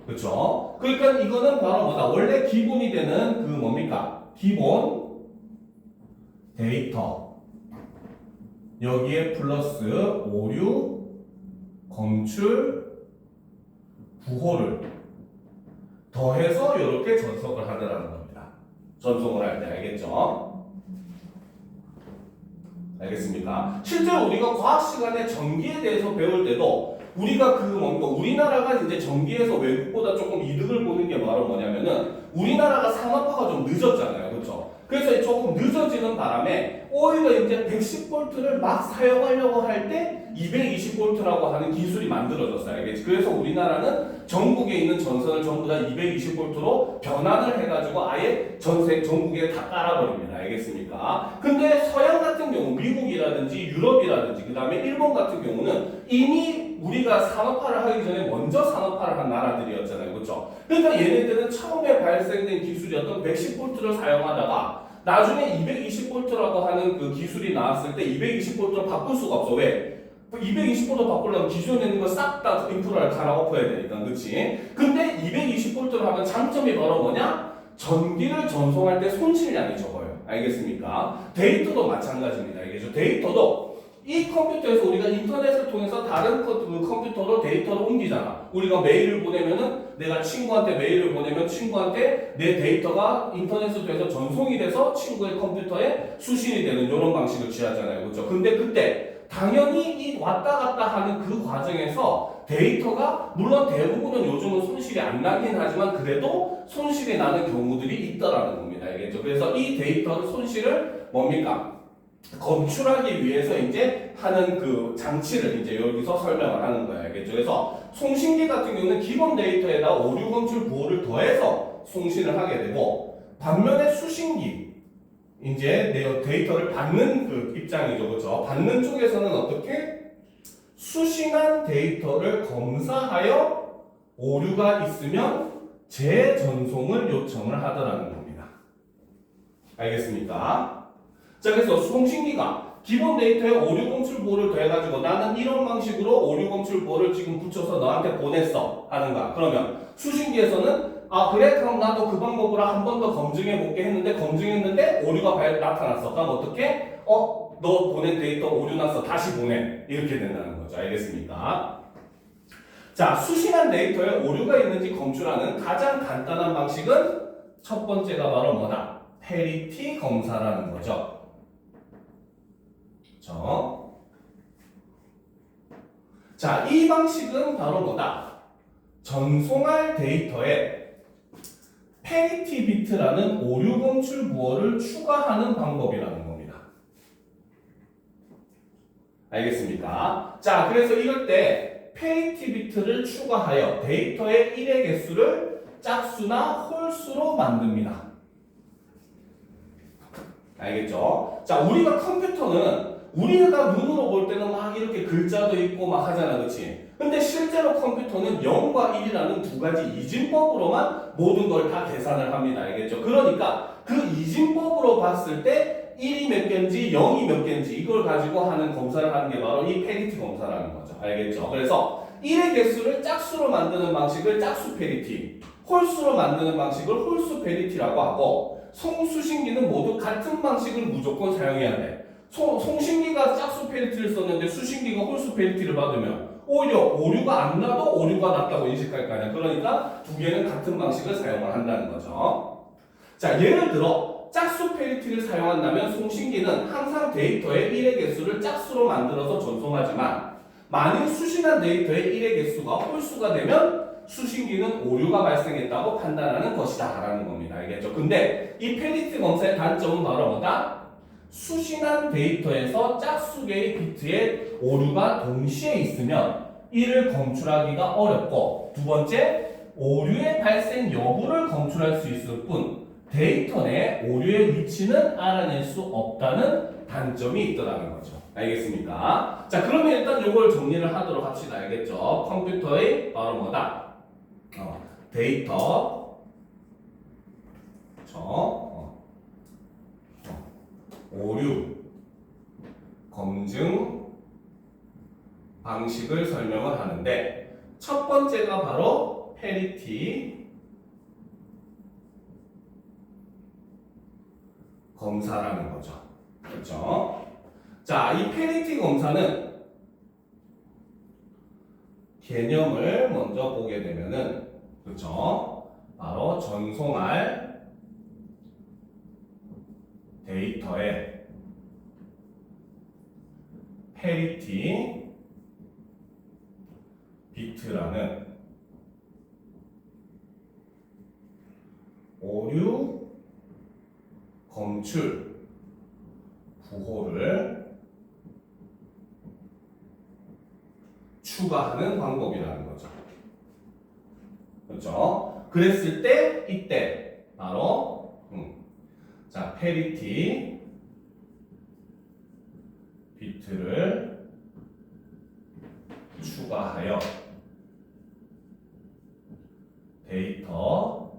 그렇죠? 그러니까 이거는 바로 뭐다? 원래 기본이 되는 그 뭡니까? 기본 데이터 여기에 플러스 오류 검출 부호를 더해서 이렇게 전송을 하더라는 겁니다. 전송을 할 때 알겠죠? 알겠습니까? 실제로 우리가 과학 시간에 전기에 대해서 배울 때도 우리가 그 뭔가 우리나라가 이제 전기에서 외국보다 조금 이득을 보는 게 바로 뭐냐면은 우리나라가 산업화가 좀 늦었잖아요. 그렇죠? 그래서 조금 늦어지는 바람에 오히려 이제 110V를 막 사용하려고 할 때 220V라고 하는 기술이 만들어졌어요. 알겠지? 그래서 우리나라는 전국에 있는 전선을 전부 다 220V로 변환을 해가지고 아예 전국에 다 깔아버립니다. 알겠습니까? 근데 서양 같은 경우 미국이라든지 유럽이라든지 그 다음에 일본 같은 경우는 이미 우리가 산업화를 하기 전에 먼저 산업화를 한 나라들이었잖아요. 그렇죠? 그러니까 얘네들은 처음에 발생된 기술이었던 110V를 사용하다가 나중에 220V라고 하는 그 기술이 나왔을 때 220V로 바꿀 수가 없어. 왜? 220V로 바꾸려면 기존에 있는 거 싹 다 인프라를 갈아엎어야 되니까. 그치? 근데 220V로 하면 장점이 바로 뭐냐? 전기를 전송할 때 손실량이 적어요. 알겠습니까? 데이터도 마찬가지입니다. 알겠죠? 데이터도 이 컴퓨터에서 우리가 인터넷을 통해서 다른 컴퓨터로 데이터를 옮기잖아. 우리가 메일을 보내면은 내가 친구한테 메일을 보내면 친구한테 내 데이터가 인터넷을 통해서 전송이 돼서 친구의 컴퓨터에 수신이 되는 이런 방식을 취하잖아요. 그렇죠? 근데 그때 당연히 이 왔다 갔다 하는 그 과정에서 데이터가 물론 대부분은 요즘은 손실이 안 나긴 하지만 그래도 손실이 나는 경우들이 있다라는 겁니다. 알겠죠? 그래서 이 데이터를 손실을 뭡니까? 검출하기 위해서 이제 하는 그 장치를 이제 여기서 설명을 하는 거예요. 알겠죠? 그래서 송신기 같은 경우는 기본 데이터에다 오류 검출 보호를 더해서 송신을 하게 되고, 반면에 수신기 이제 내 데이터를 받는 그 입장이죠. 그렇죠? 받는 쪽에서는 어떻게? 수신한 데이터를 검사하여 오류가 있으면 재전송을 요청을 하더라는 겁니다. 알겠습니까? 자, 그래서 송신기가 기본 데이터에 오류 검출 보호를 더해가지고 나는 이런 방식으로 오류 검출 보호를 지금 붙여서 너한테 보냈어 하는가? 그러면 수신기에서는 아 그래? 그럼 나도 그 방법으로 한 번 더 검증해볼게 했는데 검증했는데 오류가 나타났어. 그럼 어떻게? 너 보낸 데이터 오류 났어. 다시 보내. 이렇게 된다는 거죠. 알겠습니까? 자, 수신한 데이터에 오류가 있는지 검출하는 가장 간단한 방식은 첫 번째가 바로 뭐다? 페리티 검사라는 거죠. 그렇죠? 자, 이 방식은 바로 뭐다? 전송할 데이터에 페리티 비트라는 오류 검출 부호를 추가하는 방법이라는 겁니다. 알겠습니까? 자, 그래서 이럴 때 페리티 비트를 추가하여 데이터의 1의 개수를 짝수나 홀수로 만듭니다. 알겠죠? 자, 우리가 컴퓨터는 우리가 눈으로 볼 때는 막 이렇게 글자도 있고 막 하잖아, 그렇지? 근데 실제로 컴퓨터는 0과 1이라는 두 가지 이진법으로만 모든 걸 다 계산을 합니다. 알겠죠? 그러니까 그 이진법으로 봤을 때 1이 몇 개인지 0이 몇 개인지 이걸 가지고 하는 검사를 하는 게 바로 이 페리티 검사라는 거죠. 알겠죠? 그래서 1의 개수를 짝수로 만드는 방식을 짝수 페리티, 홀수로 만드는 방식을 홀수 페리티라고 하고, 송수신기는 모두 같은 방식을 무조건 사용해야 돼. 송신기가 짝수 페리티를 썼는데 수신기가 홀수 페리티를 받으면 오히려 오류가 안 나도 오류가 났다고 인식할 거 아니야. 그러니까 두 개는 같은 방식을 사용을 한다는 거죠. 자, 예를 들어 짝수 페리티를 사용한다면 송신기는 항상 데이터의 1의 개수를 짝수로 만들어서 전송하지만 만일 수신한 데이터의 1의 개수가 홀수가 되면 수신기는 오류가 발생했다고 판단하는 것이다 라는 겁니다. 알겠죠? 근데 이 페리티 검사의 단점은 바로 뭐다? 수신한 데이터에서 짝수 개의 비트에 오류가 동시에 있으면 이를 검출하기가 어렵고, 두 번째, 오류의 발생 여부를 검출할 수 있을 뿐 데이터 내 오류의 위치는 알아낼 수 없다는 단점이 있더라는 거죠. 알겠습니까? 자, 그러면 일단 이걸 정리를 하도록 합시다. 알겠죠? 컴퓨터의 바로 뭐다? 데이터 오류 검증 방식을 설명을 하는데, 첫 번째가 바로 페리티 검사라는 거죠. 그렇죠? 자, 이 페리티 검사는 개념을 먼저 보게 되면은, 그렇죠? 바로 전송할 데이터의 페리티 비트라는 오류 검출 부호를 추가하는 방법이라는 거죠. 그렇죠? 그랬을 때 이때 바로 자, 페리티 비트를 추가하여 데이터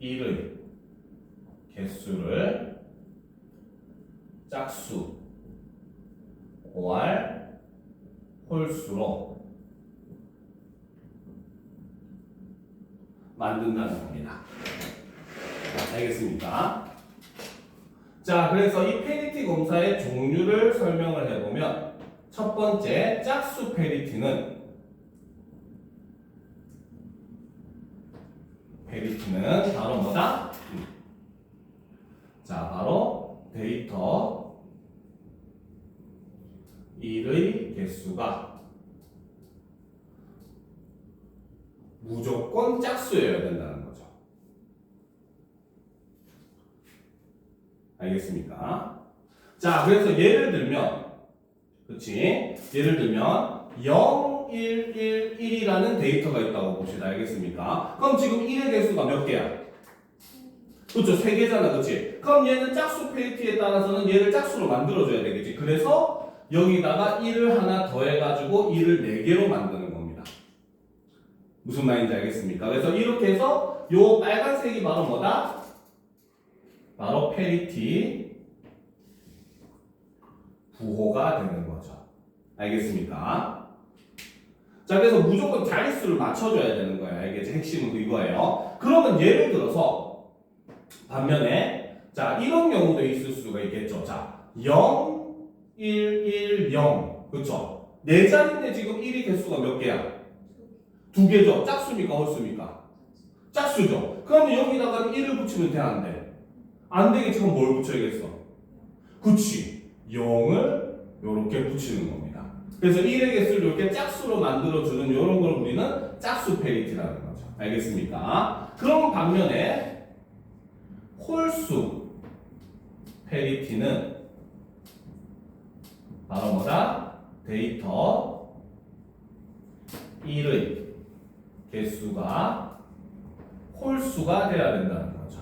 1의 개수를 짝수 OR 홀수로 만든다는 겁니다. 알겠습니까? 자, 그래서 이 페리티 검사의 종류를 설명을 해보면, 첫 번째 짝수 페리티는 바로 뭐다? 자, 바로 데이터 1의 개수가 무조건 짝수여야 된다는 거죠. 알겠습니까? 자, 그래서 예를 들면, 그치? 예를 들면 0, 1, 1, 1이라는 데이터가 있다고 봅시다. 알겠습니까? 그럼 지금 1의 개수가 몇 개야? 그렇죠, 3개잖아, 그치? 그럼 얘는 짝수 페리티에 따라서는 얘를 짝수로 만들어줘야 되겠지. 그래서 여기다가 1을 하나 더해가지고 1을 4개로 만드는 겁니다. 무슨 말인지 알겠습니까? 그래서 이렇게 해서 요 빨간색이 바로 뭐다? 바로 페리티 부호가 되는 거죠. 알겠습니까? 자, 그래서 무조건 자릿수를 맞춰줘야 되는 거예요. 알겠지? 핵심은 이거예요. 그러면 예를 들어서 반면에 자, 이런 경우도 있을 수가 있겠죠. 자, 0, 1, 1, 0. 그쵸? 네 자리인데 지금 1이 개수가 몇 개야? 2개죠? 짝수입니까? 홀수입니까? 짝수죠? 그러면 여기다가 1을 붙이면 돼? 안 돼? 안 되겠지? 그럼 뭘 붙여야겠어? 그치? 0을 이렇게 붙이는 겁니다. 그래서 1의 개수를 이렇게 짝수로 만들어주는 이런 걸 우리는 짝수 페리티라는 거죠. 알겠습니까? 그럼 반면에 홀수 페리티는 바로 뭐다? 데이터 1의 개수가 홀수가 돼야 된다는 거죠.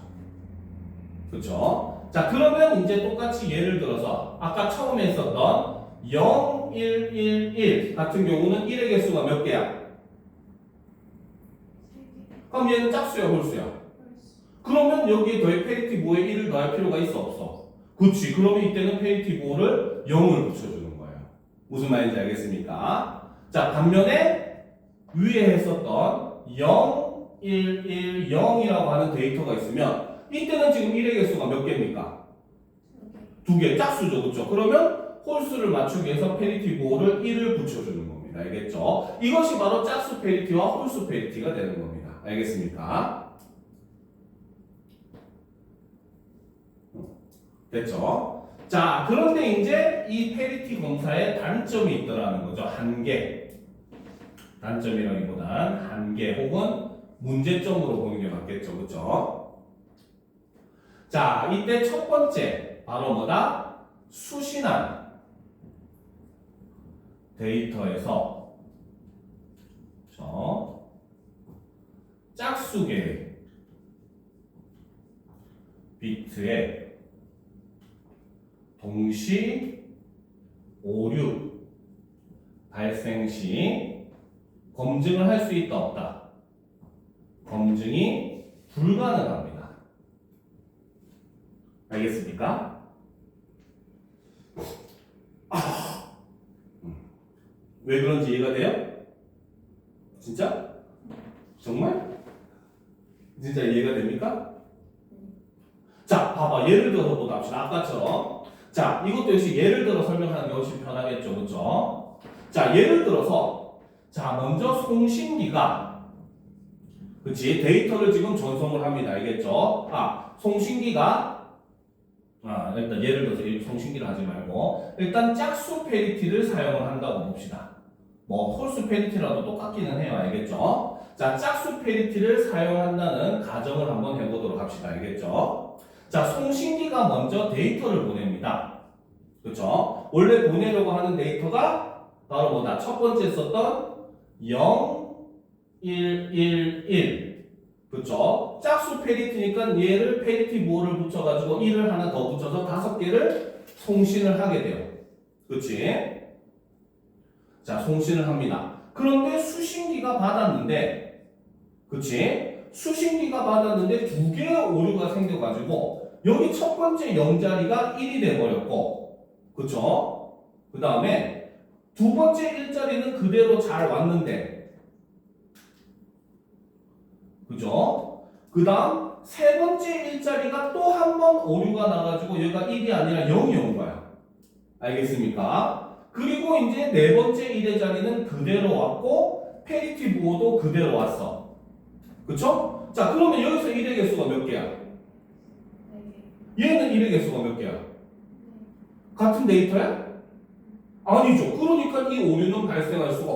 그렇죠? 자, 그러면 이제 똑같이 예를 들어서 아까 처음에 했었던 0, 1, 1, 1 같은 경우는 1의 개수가 몇 개야? 그럼 얘는 짝수야, 홀수야? 그러면 여기에 더해 페리티 부호에 1을 더할 필요가 있어, 없어? 그치. 그러면 이때는 페리티 부호를 0을 붙여주는 거예요. 무슨 말인지 알겠습니까? 자, 반면에 위에 했었던 0, 1, 1, 0이라고 하는 데이터가 있으면 이때는 지금 1의 개수가 몇 개입니까? 2개, 짝수죠, 그렇죠? 그러면 홀수를 맞추기 위해서 페리티 부호를 1을 붙여주는 겁니다. 알겠죠? 이것이 바로 짝수 페리티와 홀수 페리티가 되는 겁니다. 알겠습니까? 됐죠? 자, 그런데 이제 이 페리티 검사에 단점이 있더라는 거죠. 한계. 단점이라기보단 한계 혹은 문제점으로 보는 게 맞겠죠. 그렇죠? 자, 이때 첫 번째 바로 뭐다? 수신한 데이터에서 짝수계 비트의 동시 오류 발생 시 검증을 할 수 있다 없다. 검증이 불가능합니다. 알겠습니까? 왜 그런지 이해가 돼요? 진짜? 정말? 진짜 이해가 됩니까? 자, 봐봐. 예를 들어서 보다 합시다. 아까처럼. 자, 이것도 역시 예를 들어 설명하는 게 훨씬 편하겠죠. 그렇죠? 자, 예를 들어서 자, 먼저 송신기가 그치? 데이터를 지금 전송을 합니다. 알겠죠? 송신기가 일단 예를 들어서 송신기를 하지 말고 일단 짝수 페리티를 사용을 한다고 봅시다. 뭐 홀수 페리티라도 똑같기는 해요. 알겠죠? 자, 짝수 페리티를 사용한다는 가정을 한번 해보도록 합시다. 알겠죠? 자, 송신기가 먼저 데이터를 보냅니다. 그렇죠? 원래 보내려고 하는 데이터가 바로 뭐다? 첫 번째 썼던 0, 1, 1, 1. 그렇죠? 짝수 페리티니까 얘를 페리티 부호를 붙여가지고 1을 하나 더 붙여서 5개를 송신을 하게 돼요. 그렇지? 자, 송신을 합니다. 그런데 수신기가 받았는데, 그치? 수신기가 받았는데 2개의 오류가 생겨가지고, 여기 첫 번째 0자리가 1이 돼버렸고, 그쵸? 그 다음에 두 번째 1자리는 그대로 잘 왔는데, 그죠? 그 다음 세 번째 1자리가 또 한 번 오류가 나가지고 여기가 1이 아니라 0이 온 거야. 알겠습니까? 그리고 이제 네 번째 1의 자리는 그대로 왔고 페리티 부호도 그대로 왔어. 그쵸? 자, 그러면 여기서 1의 개수가 몇 개야? 얘는 1의 개수가 몇 개야? 같은 데이터야? 아니죠. 그러니까 이 오류는 발생할 수가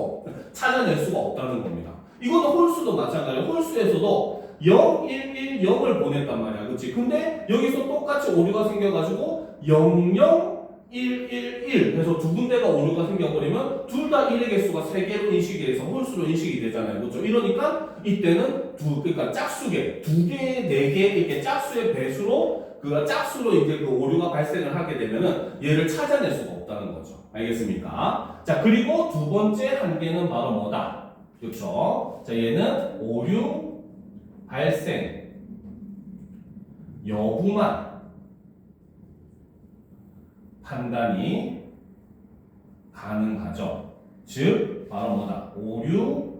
찾아낼 수가 없다는 겁니다. 이거는 홀수도 마찬가지예요. 홀수에서도 0, 1, 1, 0을 보냈단 말이야. 그치? 근데 여기서 똑같이 오류가 생겨가지고 0, 0, 1, 1, 1 해서 두 군데가 오류가 생겨버리면 둘 다 1의 개수가 3개로 인식이 돼서 홀수로 인식이 되잖아요. 그렇죠? 이러니까 이때는 그러니까 짝수계, 2개, 4개 이렇게 짝수의 배수로 그 짝수로 이제 그 오류가 발생을 하게 되면은 얘를 찾아낼 수가 없다는 거죠. 알겠습니까? 자, 그리고 두 번째 한계는 바로 뭐다? 그렇죠? 자, 얘는 오류 발생 여부만 판단이 가능하죠. 즉, 바로 뭐다? 오류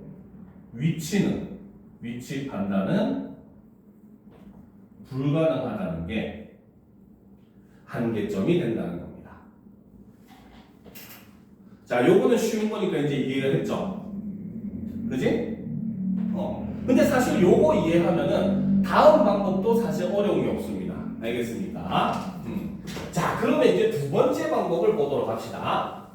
위치 판단은 불가능하다는 게 한계점이 된다는 겁니다. 자, 요거는 쉬운 거니까 이제 이해가 됐죠? 그지? 근데 사실 요거 이해하면은 다음 방법도 사실 어려운 게 없습니다. 알겠습니까? 자, 그러면 이제 두 번째 방법을 보도록 합시다.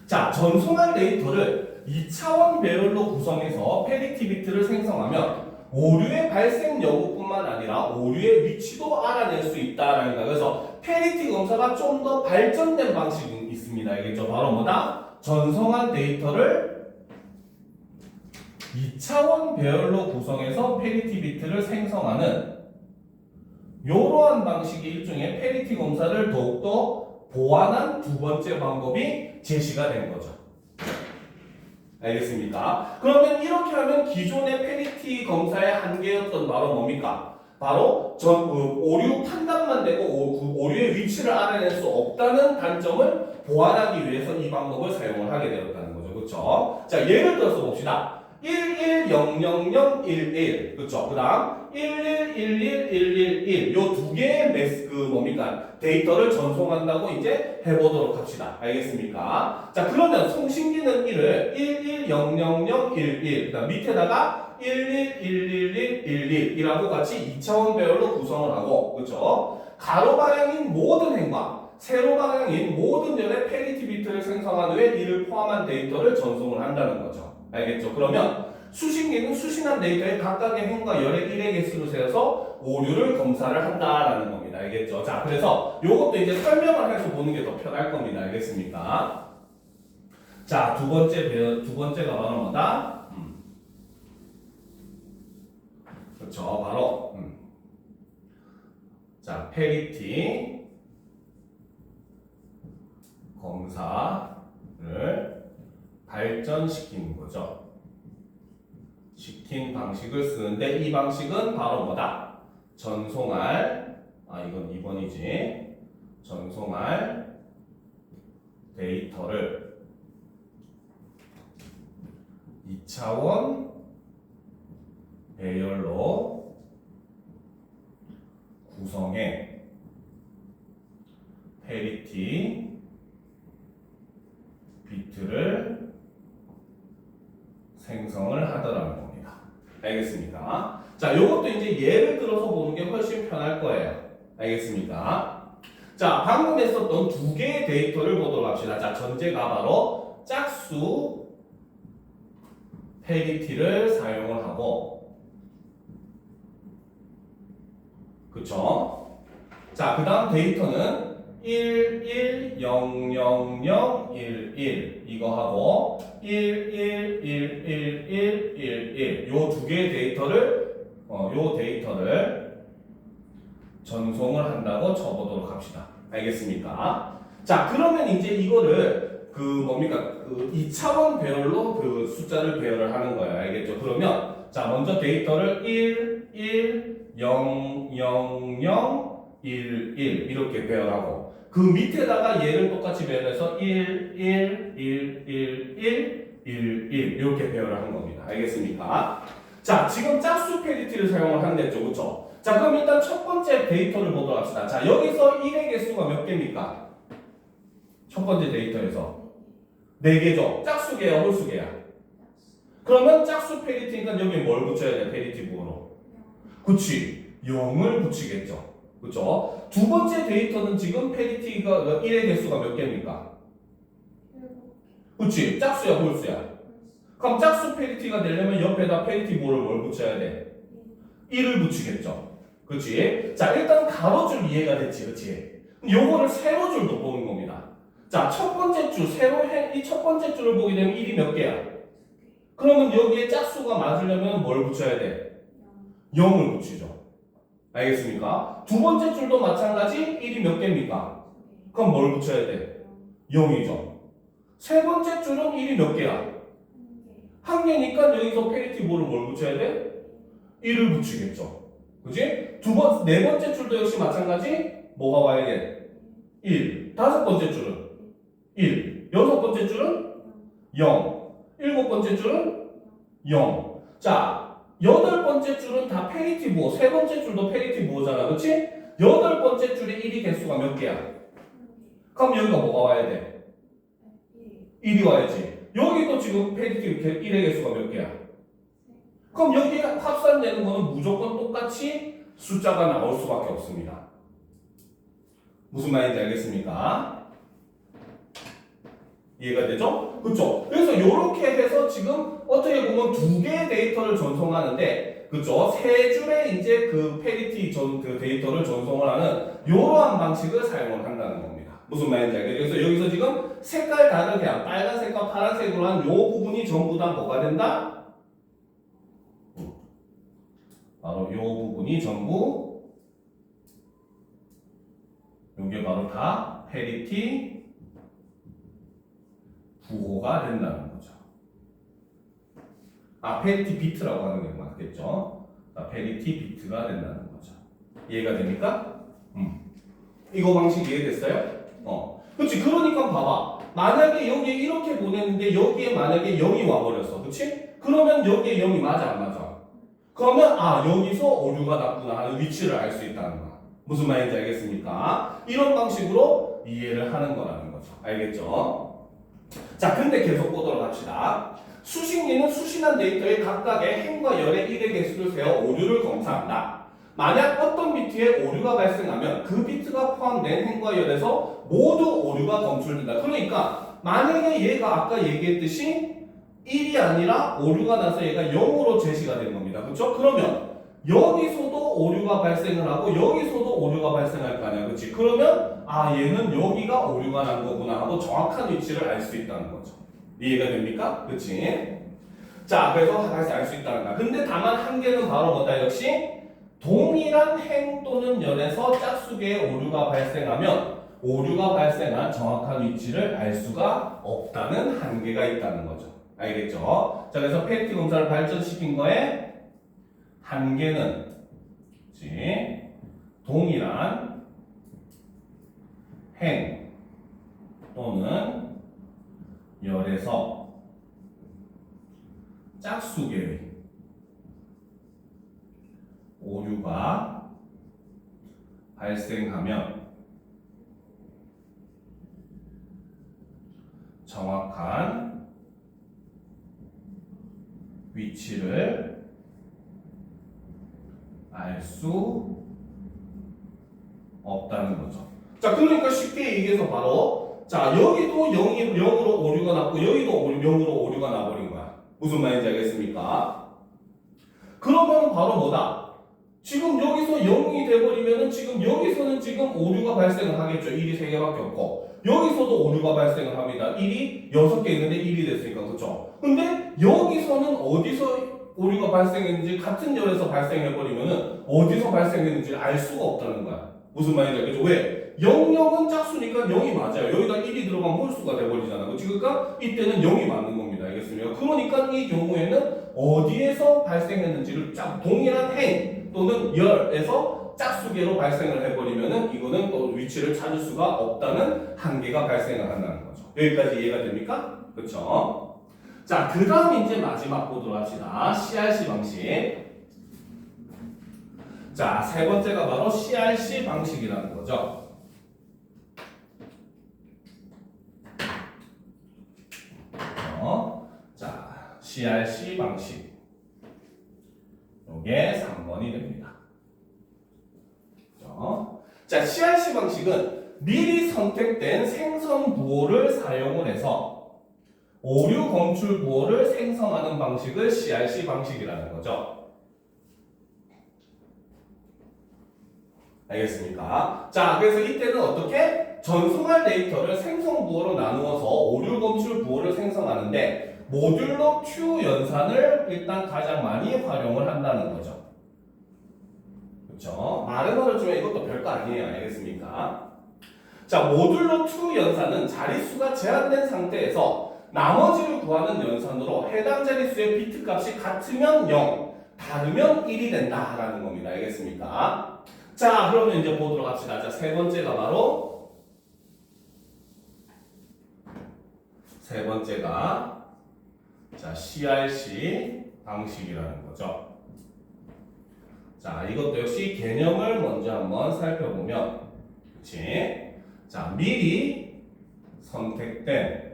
자, 전송한 데이터를 2차원 배열로 구성해서 페리티 비트를 생성하면 오류의 발생 여부뿐만 아니라 오류의 위치도 알아낼 수 있다라는 거예요. 그래서 페리티 검사가 좀 더 발전된 방식이 있습니다. 알겠죠? 바로 뭐다? 전송한 데이터를 2차원 배열로 구성해서 페리티 비트를 생성하는 이러한 방식의 일종의 페리티 검사를 더욱더 보완한 두 번째 방법이 제시가 된 거죠. 알겠습니까? 그러면 이렇게 하면 기존의 페리티 검사의 한계였던 바로 뭡니까? 바로 오류 판단만 되고 오류의 위치를 알아낼 수 없다는 단점을 보완하기 위해서 이 방법을 사용을 하게 되었다는 거죠. 그렇죠? 자, 예를 들어서 봅시다. 110011, 그쵸? 그 다음 111111 요 두 개의 데이터를 전송한다고 이제 해보도록 합시다. 알겠습니까? 자, 그러면 송신기는 1을 110011 그 다음 밑에다가 111111이라고 같이 2차원 배열로 구성을 하고, 그쵸? 가로 방향인 모든 행과 세로 방향인 모든 열의 페리티 비트를 생성한 후에 이를 포함한 데이터를 전송을 한다는 거죠. 알겠죠? 그러면 수신기는 수신한 데이터의 각각의 행과 열의 1의 개수를 세어서 오류를 검사를 한다라는 겁니다. 알겠죠? 자, 그래서 요것도 이제 설명을 해서 보는 게 더 편할 겁니다. 알겠습니까? 자, 두 번째가 바로 뭐다? 그렇죠. 바로 자, 페리티 검사를 발전시키는 거죠. 시킨 방식을 쓰는데 이 방식은 바로 뭐다? 전송할 이건 2번이지. 전송할 데이터를 2차원 배열로 구성해 페리티 비트를 생성을 하더라는 겁니다. 알겠습니까? 자, 요것도 이제 예를 들어서 보는 게 훨씬 편할 거예요. 알겠습니까? 자, 방금 했었던 두 개의 데이터를 보도록 합시다. 자, 전제가 바로 짝수 페리티를 사용을 하고, 그쵸? 자, 그 다음 데이터는 1, 1, 0, 0, 0, 1, 1 이거 하고 1, 1, 1, 1, 1, 1, 1 요 두 개의 데이터를 요 데이터를 전송을 한다고 쳐보도록 합시다. 알겠습니까? 자, 그러면 이제 이거를 뭡니까? 2차원 배열로 그 숫자를 배열을 하는 거예요. 알겠죠? 그러면 자, 먼저 데이터를 1, 1, 0, 0, 0, 1, 1 이렇게 배열하고 그 밑에다가 얘를 똑같이 배열해서 1, 1, 1, 1, 1, 1, 1 이렇게 배열을 하는 겁니다. 알겠습니까? 자, 지금 짝수 페리티를 사용을 한댔죠. 그쵸? 자, 그럼 일단 첫 번째 데이터를 보도록 합시다. 자, 여기서 1의 개수가 몇 개입니까? 첫 번째 데이터에서 4개죠? 짝수개야, 홀수개야? 그러면 짝수 페리티니까 여기에 뭘 붙여야 돼? 페리티 부호로. 그치? 0을 붙이겠죠. 그쵸? 두 번째 데이터는 지금 페리티가 1의 개수가 몇 개입니까? 그치? 짝수야, 홀수야? 그럼 짝수 페리티가 되려면 옆에다 페리티 부호를 뭘 붙여야 돼? 1을 붙이겠죠. 그치? 자, 일단 가로줄 이해가 됐지, 그치? 요거를 세로줄도 보는 겁니다. 자, 첫 번째 줄, 이 첫 번째 줄을 보게 되면 1이 몇 개야? 그러면 여기에 짝수가 맞으려면 뭘 붙여야 돼? 0을 붙이죠. 알겠습니까? 두 번째 줄도 마찬가지 1이 몇 개입니까? 그럼 뭘 붙여야 돼? 0이죠. 세 번째 줄은 1이 몇 개야? 1개니까 여기서 페리티 부호를 뭘 붙여야 돼? 1을 붙이겠죠. 그지? 네 번째 줄도 역시 마찬가지 뭐가 와야 돼? 1. 다섯 번째 줄은 1. 여섯 번째 줄은 0. 일곱 번째 줄은 0. 자, 여덟 번째 줄은 다 페리티 부호. 세 번째 줄도 페리티 부호잖아. 그치? 여덟 번째 줄에 1이 개수가 몇 개야? 그럼 여기가 뭐가 와야 돼? 1이 와야지. 여기도 지금 페리티 1의 개수가 몇 개야? 그럼 여기 합산되는 거는 무조건 똑같이 숫자가 나올 수밖에 없습니다. 무슨 말인지 알겠습니까? 이해가 되죠? 그쵸? 그래서 이렇게 해서 지금 어떻게 보면 두 개의 데이터를 전송하는데, 그쵸? 세 줄의 이제 그 페리티 그 데이터를 전송을 하는 이러한 방식을 사용을 한다는 겁니다. 무슨 말인지 알겠죠? 그래서 여기서 지금 색깔 다르게 한 빨간색과 파란색으로 한 요 부분이 전부 다 뭐가 된다? 바로 요 부분이 전부 요게 바로 다 페리티 부호가 된다는 거죠. 페리티 비트라고 하는 게 맞겠죠? 페리티 비트가 된다는 거죠. 이해가 됩니까? 이거 방식 이해됐어요? 그렇지. 그러니까 봐봐. 만약에 여기에 이렇게 보냈는데 여기에 만약에 0이 와버렸어. 그렇지? 그러면 여기에 0이 맞아 안 맞아? 그러면 여기서 오류가 났구나 하는 위치를 알 수 있다는 거야. 무슨 말인지 알겠습니까? 이런 방식으로 이해를 하는 거라는 거죠. 알겠죠? 자, 근데 계속 보도록 합시다. 수신기는 수신한 데이터의 각각의 행과 열의 1의 개수를 세어 오류를 검사한다. 만약 어떤 비트에 오류가 발생하면 그 비트가 포함된 행과 열에서 모두 오류가 검출된다. 그러니까 만약에 얘가 아까 얘기했듯이 1이 아니라 오류가 나서 얘가 0으로 제시가 된 겁니다. 그렇죠? 그러면 여기서도 오류가 발생을 하고 여기서도 오류가 발생할 거 아니야. 그렇지? 그러면 얘는 여기가 오류가 난 거구나 하고 정확한 위치를 알 수 있다는 거죠. 이해가 됩니까? 그렇지? 자, 그래서 다시 알 수 있다는 거야. 근데 다만 한계는 바로 뭐다? 역시 동일한 행 또는 열에서 짝수계의 오류가 발생하면 오류가 발생한 정확한 위치를 알 수가 없다는 한계가 있다는 거죠. 알겠죠? 자, 그래서 패티 검사를 발전시킨 거에 한계는 동일한 행 또는 열에서 짝수계의 오류가 발생하면 정확한 위치를 알 수 없다는 거죠. 자, 그러니까 쉽게 얘기해서 바로 자, 여기도 0으로 오류가 났고 여기도 0으로 오류가 나버린 거야. 무슨 말인지 알겠습니까? 그러면 바로 뭐다? 지금 여기서 0이 돼버리면은 지금 여기서는 지금 오류가 발생을 하겠죠. 1이 3개밖에 없고 여기서도 오류가 발생을 합니다. 1이 6개 있는데 1이 됐으니까 그렇죠. 근데 여기서는 어디서 오류가 발생했는지 같은 열에서 발생해버리면은 어디서 발생했는지를 알 수가 없다는 거야. 무슨 말인지 알겠죠? 왜? 0은 짝수니까 0이 맞아요. 여기다 1이 들어가면 홀수가 돼버리잖아. 그러니까 이때는 0이 맞는 겁니다. 알겠습니까? 그러니까 이 경우에는 어디에서 발생했는지를 동일한 행 또는 열에서 짝수계로 발생을 해버리면은 이거는 또 위치를 찾을 수가 없다는 한계가 발생을 한다는 거죠. 여기까지 이해가 됩니까? 그렇죠? 자, 그 다음 이제 마지막 보도록 합시다. CRC 방식. 자, 세 번째가 바로 CRC 방식이라는 거죠. 자, CRC 방식. 요게 3번이 됩니다. 자, CRC 방식은 미리 선택된 생성 부호를 사용을 해서 오류 검출 부호를 생성하는 방식을 CRC 방식이라는 거죠. 알겠습니까? 자, 그래서 이때는 어떻게? 전송할 데이터를 생성 부호로 나누어서 오류 검출 부호를 생성하는데 모듈로 Q 연산을 일단 가장 많이 활용을 한다는 거죠. 그렇죠? 말은 어렵지만 이것도 별거 아니에요. 알겠습니까? 자, 모듈로 Q 연산은 자릿수가 제한된 상태에서 나머지를 구하는 연산으로 해당 자릿수의 비트 값이 같으면 0, 다르면 1이 된다라는 겁니다. 알겠습니까? 자, 그러면 이제 보도록 합시다. 자, 세 번째가 자, CRC 방식이라는 거죠. 자, 이것도 역시 개념을 먼저 한번 살펴보면, 그치? 자, 미리 선택된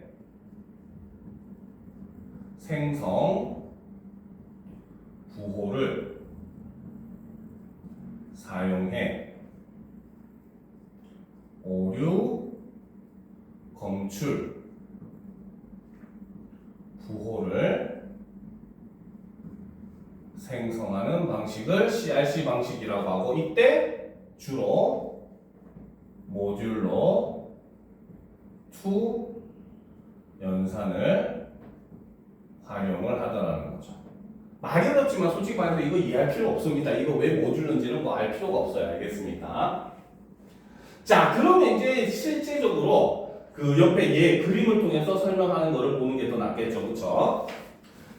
생성 부호를 사용해 오류 검출 부호를 생성하는 방식을 CRC 방식이라고 하고 이때 주로 모듈로 to 연산을 활용을 하더라는 거죠. 말이 어렵지만 솔직히 말해서 이거 이해할 필요 없습니다. 이거 왜 모듈인지는 뭐 알 필요가 없어요. 알겠습니까? 자, 그러면 이제 실제적으로 그 옆에 얘 그림을 통해서 설명하는 거를 보는 게 더 낫겠죠. 그렇죠?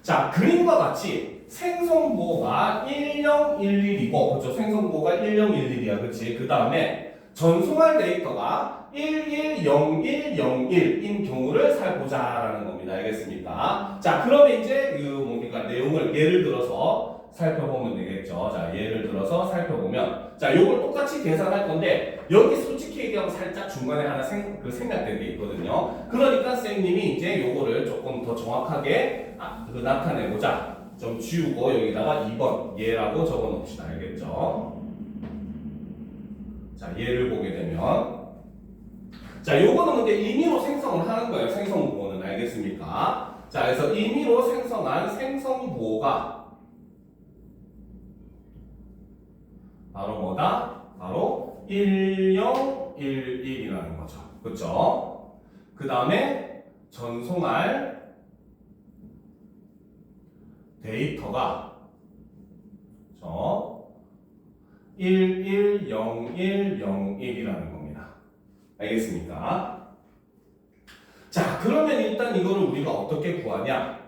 자, 그림과 같이 생성부호가 1011이고 그렇죠? 생성부호가 1011이야. 그렇지? 그 다음에 전송할 데이터가 110101인 경우를 살보자라는 겁니다. 알겠습니까? 자, 그러면 이제 내용을 예를 들어서 살펴보면 되겠죠. 자, 예를 들어서 살펴보면 자, 요걸 똑같이 계산할 건데 여기 솔직히 얘기하면 살짝 중간에 하나 생략된 게 있거든요. 그러니까 쌤님이 이제 요거를 조금 더 정확하게 나타내보자. 좀 지우고 여기다가 2번 얘라고 적어 놓읍시다. 알겠죠? 자, 얘를 보게 되면 자, 요거는 근데 임의로 생성을 하는 거예요. 생성부호는 알겠습니까? 자, 그래서 임의로 생성한 생성부호가 바로 뭐다? 바로 1011이라는 거죠. 그렇죠? 그 다음에 전송할 데이터가 110101이라는 겁니다. 알겠습니까? 자, 그러면 일단 이거를 우리가 어떻게 구하냐?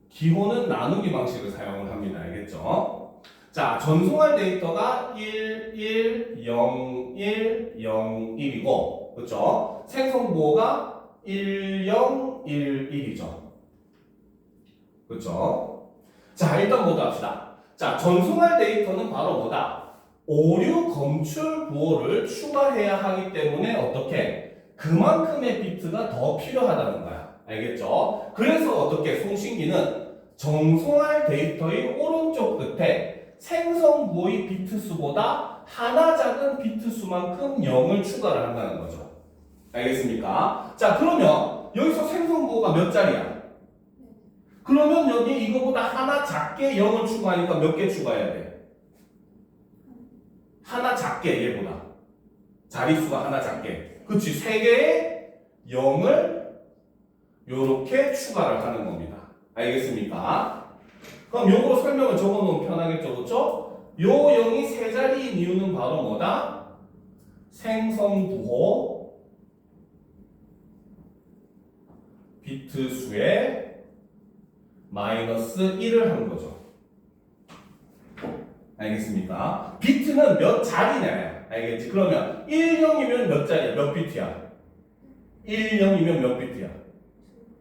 기호는 나누기 방식을 사용을 합니다. 알겠죠? 자, 전송할 데이터가 110101이고, 그렇죠? 생성부호가 1011이죠. 그렇죠? 자, 일단 뭐다 합시다. 자, 전송할 데이터는 바로 뭐다? 오류 검출 부호를 추가해야 하기 때문에 어떻게? 그만큼의 비트가 더 필요하다는 거야. 알겠죠? 그래서 어떻게? 송신기는 전송할 데이터의 오른쪽 끝에 생성부호의 비트 수보다 하나 작은 비트 수만큼 0을 추가를 한다는 거죠. 알겠습니까? 자, 그러면 여기서 생성부호가 몇 자리야? 그러면 여기 이거보다 하나 작게 0을 추가하니까 몇 개 추가해야 돼? 하나 작게 얘보다 자릿수가 하나 작게 그치 3개의 0을 요렇게 추가를 하는 겁니다. 알겠습니까? 그럼 요거 설명을 적어놓으면 편하겠죠, 그쵸? 요 0이 3자리인 이유는 바로 뭐다? 생성부호 비트 수의 마이너스 1을 한 거죠. 알겠습니까? 비트는 몇 자리냐? 알겠지? 그러면 10이면 몇 자리야? 몇 비트야? 10이면 몇 비트야?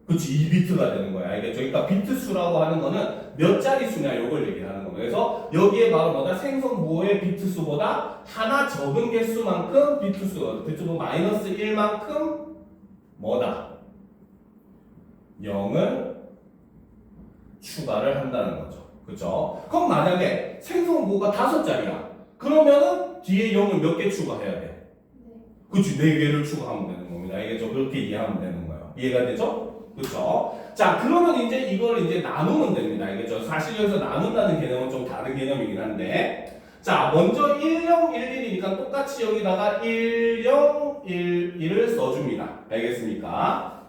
그치, 2비트가 되는 거야. 알겠죠? 그러니까 비트 수라고 하는 거는 몇 자리 수냐, 요걸 얘기하는 거예요. 그래서 여기에 바로 뭐다? 생성부호의 비트 수보다 하나 적은 개수만큼 비트 수, 비트수 마이너스 1만큼 뭐다? 0을 추가를 한다는 거죠. 그죠? 그럼 만약에 생성부호가 5자리야. 그러면은 뒤에 0을 몇 개 추가해야 돼? 그치, 4개를 추가하면 되는 겁니다. 알겠죠? 그렇게 이해하면 되는 거예요. 이해가 되죠? 그쵸? 자, 그러면 이제 이걸 이제 나누면 됩니다. 알겠죠? 사실 여기서 나눈다는 개념은 좀 다른 개념이긴 한데. 자, 먼저 1011이니까 똑같이 여기다가 1011을 써줍니다. 알겠습니까?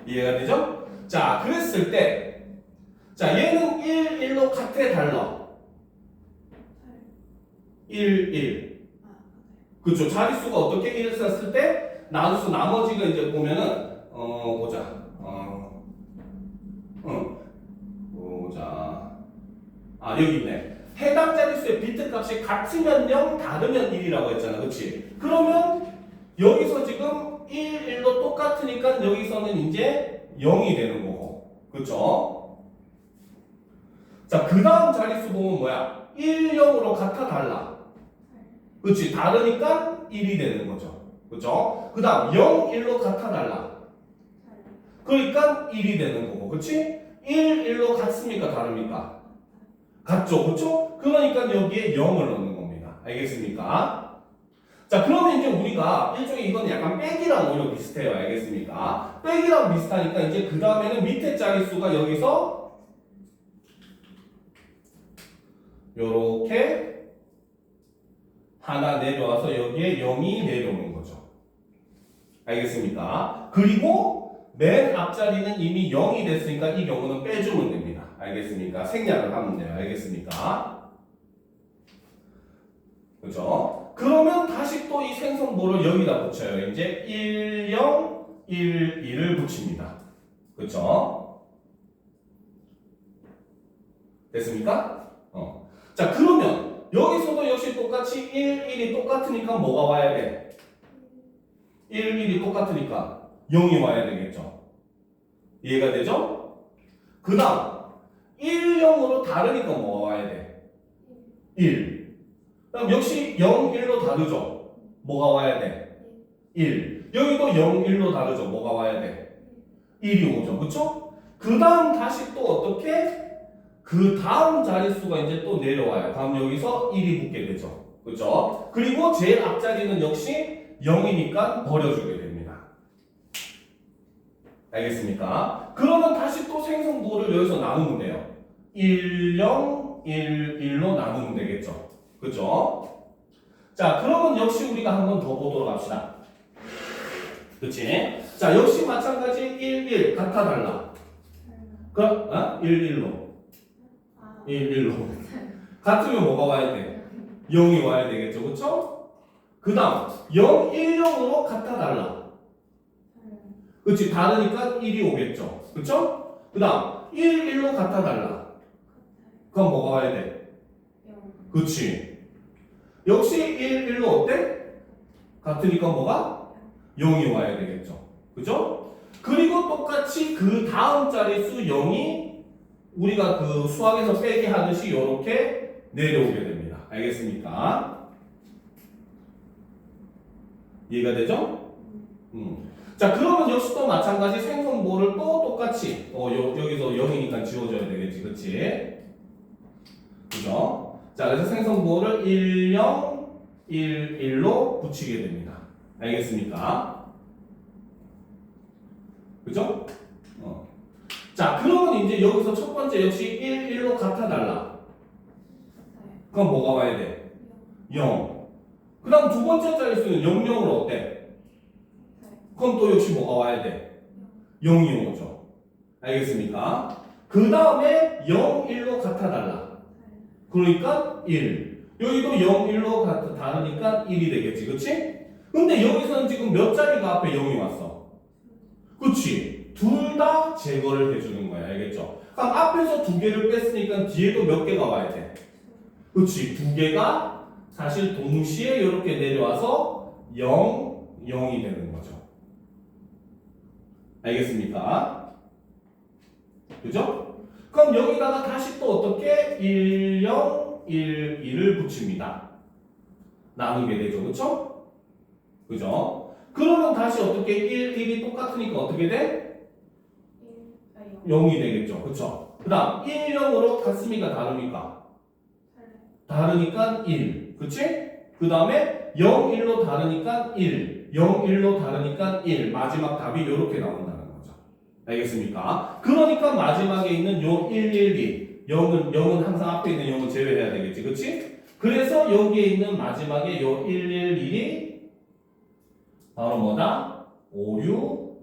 이해가 되죠? 자, 그랬을 때, 자, 얘는 1, 1로 같아, 달라? 1, 1. 그쵸. 자릿수가 어떻게 1을 썼을 때, 나눠서 나머지가 이제 보면은, 보자. 보자. 아, 여기 있네. 해당 자릿수의 비트 값이 같으면 0, 다르면 1이라고 했잖아. 그치? 그러면, 여기서 지금 1, 1로 똑같으니까 여기서는 이제 0이 되는 거고. 그쵸? 자, 그 다음 자릿수 보면 뭐야? 1, 0으로 같아, 달라? 그치? 다르니까 1이 되는 거죠. 그쵸? 그 다음 0, 1로 같아, 달라? 그러니까 1이 되는 거고. 그치? 1, 1로 같습니까? 다릅니까? 같죠? 그쵸? 그러니까 여기에 0을 넣는 겁니다. 알겠습니까? 자, 그러면 이제 우리가 일종의 이건 약간 빼기랑 오히려 비슷해요. 알겠습니까? 빼기랑 비슷하니까 이제 그 다음에는 밑에 자릿수가 여기서 요렇게 하나 내려와서 여기에 0이 내려오는 거죠. 알겠습니까? 그리고 맨 앞자리는 이미 0이 됐으니까 이 경우는 빼주면 됩니다. 알겠습니까? 생략을 하면 돼요. 알겠습니까? 그죠? 그러면 다시 또 이 생성부호를 여기다 붙여요. 이제 10, 11을 붙입니다. 그쵸? 됐습니까? 자, 그러면 여기서도 역시 똑같이 1, 1이 똑같으니까 뭐가 와야 돼? 1, 1이 똑같으니까 0이 와야 되겠죠? 이해가 되죠? 그 다음 1, 0으로 다르니까 뭐가 와야 돼? 1. 그럼 역시 0, 1로 다르죠? 뭐가 와야 돼? 1. 여기도 0, 1로 다르죠? 뭐가 와야 돼? 1이 오죠. 그쵸? 그 다음 다시 또 어떻게? 그 다음 자릿수가 이제 또 내려와요. 그럼 여기서 1이 붙게 되죠. 그죠? 그리고 제일 앞자리는 역시 0이니까 버려주게 됩니다. 알겠습니까? 그러면 다시 또 생성부호를 여기서 나누면 돼요. 1, 0, 1, 1로 나누면 되겠죠. 그죠? 자, 그러면 역시 우리가 한 번 더 보도록 합시다. 그치? 자, 역시 마찬가지 1, 1 같아 달라. 그럼 1, 1로 1, 1로 같으면 뭐가 와야 돼? 0이 와야 되겠죠. 그쵸? 그 다음 0, 1, 0으로 같아 달라. 그치? 다르니까 1이 오겠죠. 그쵸? 그 다음 1, 1로 같아 달라. 그럼 뭐가 와야 돼? 그치? 역시 1, 1로 어때? 같으니까 뭐가? 0이 와야 되겠죠. 그죠? 그리고 똑같이 그 다음 자릿수 0이 우리가 그 수학에서 빼기 하듯이 이렇게 내려오게 됩니다. 알겠습니까? 이해가 되죠? 자, 그러면 역시 또 마찬가지 생성보를 또 똑같이 여기서 0이니까 지워줘야 되겠지. 그치? 그죠? 자, 그래서 생성보를 1, 0, 1, 1로 붙이게 됩니다. 알겠습니까? 그죠? 자, 그러면 이제 여기서 첫 번째 역시 1, 1로 같아 달라. 그럼 뭐가 와야 돼? 0. 그 다음 두 번째 자릿수는 0, 0으로 어때? 그럼 또 역시 뭐가 와야 돼? 0이 오죠. 알겠습니까? 그 다음에 0, 1로 같아 달라. 그러니까 1. 여기도 0, 1로 같아 다르니까 1이 되겠지. 그치? 근데 여기서는 지금 몇 자리가 앞에 0이 왔어? 그치? 둘 다 제거를 해주는 거야. 알겠죠? 그럼 앞에서 두 개를 뺐으니까 뒤에도 몇 개가 와야 돼? 그치? 두 개가 사실 동시에 이렇게 내려와서 0, 0이 되는 거죠. 알겠습니까? 그죠? 그럼 여기다가 다시 또 어떻게 1, 0, 1, 1을 붙입니다. 나누게 되죠. 그쵸? 그죠? 그러면 다시 어떻게 1, 1이 똑같으니까 어떻게 돼? 0이 되겠죠. 그쵸? 그 다음 1, 0으로 같습니까? 다릅니까? 다르니까 1. 그치? 그 다음에 0, 1로 다르니까 1. 0, 1로 다르니까 1. 마지막 답이 이렇게 나온다는 거죠. 알겠습니까? 그러니까 마지막에 있는 요 1, 1, 2. 0은 항상 앞에 있는 0은 제외해야 되겠지. 그치? 그래서 여기에 있는 마지막에 요 1, 1, 1이 바로 뭐다? 오류,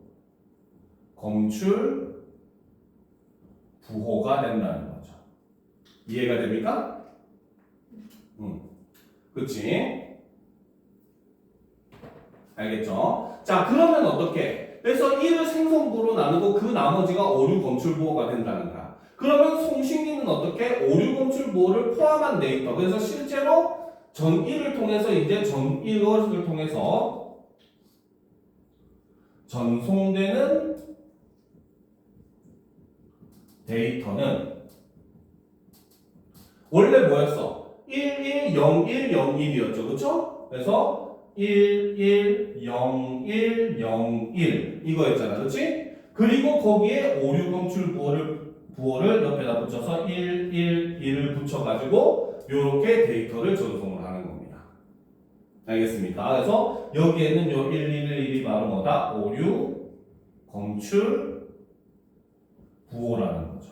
검출, 부호가 된다는 거죠. 이해가 됩니까? 그치? 알겠죠? 자, 그러면 어떻게? 그래서 1을 생성부로 나누고 그 나머지가 오류, 검출, 부호가 된다는 거야. 그러면 송신기는 어떻게? 오류, 검출, 부호를 포함한 데이터. 그래서 실제로 전 1을 통해서 이제 전 1을 통해서 전송되는 데이터는 원래 뭐였어? 1, 1, 0, 1, 0, 1이었죠. 그쵸? 그래서 1, 1, 0, 1, 0, 1 이거였잖아. 그치? 그리고 거기에 오류, 검출, 부호를 옆에다 붙여서 1, 1, 1을 붙여가지고 이렇게 데이터를 전송을 하는 겁니다. 알겠습니까? 그래서 여기에는 요 1, 1, 1이 바로 뭐다? 오류, 검출, 부호라는 거죠.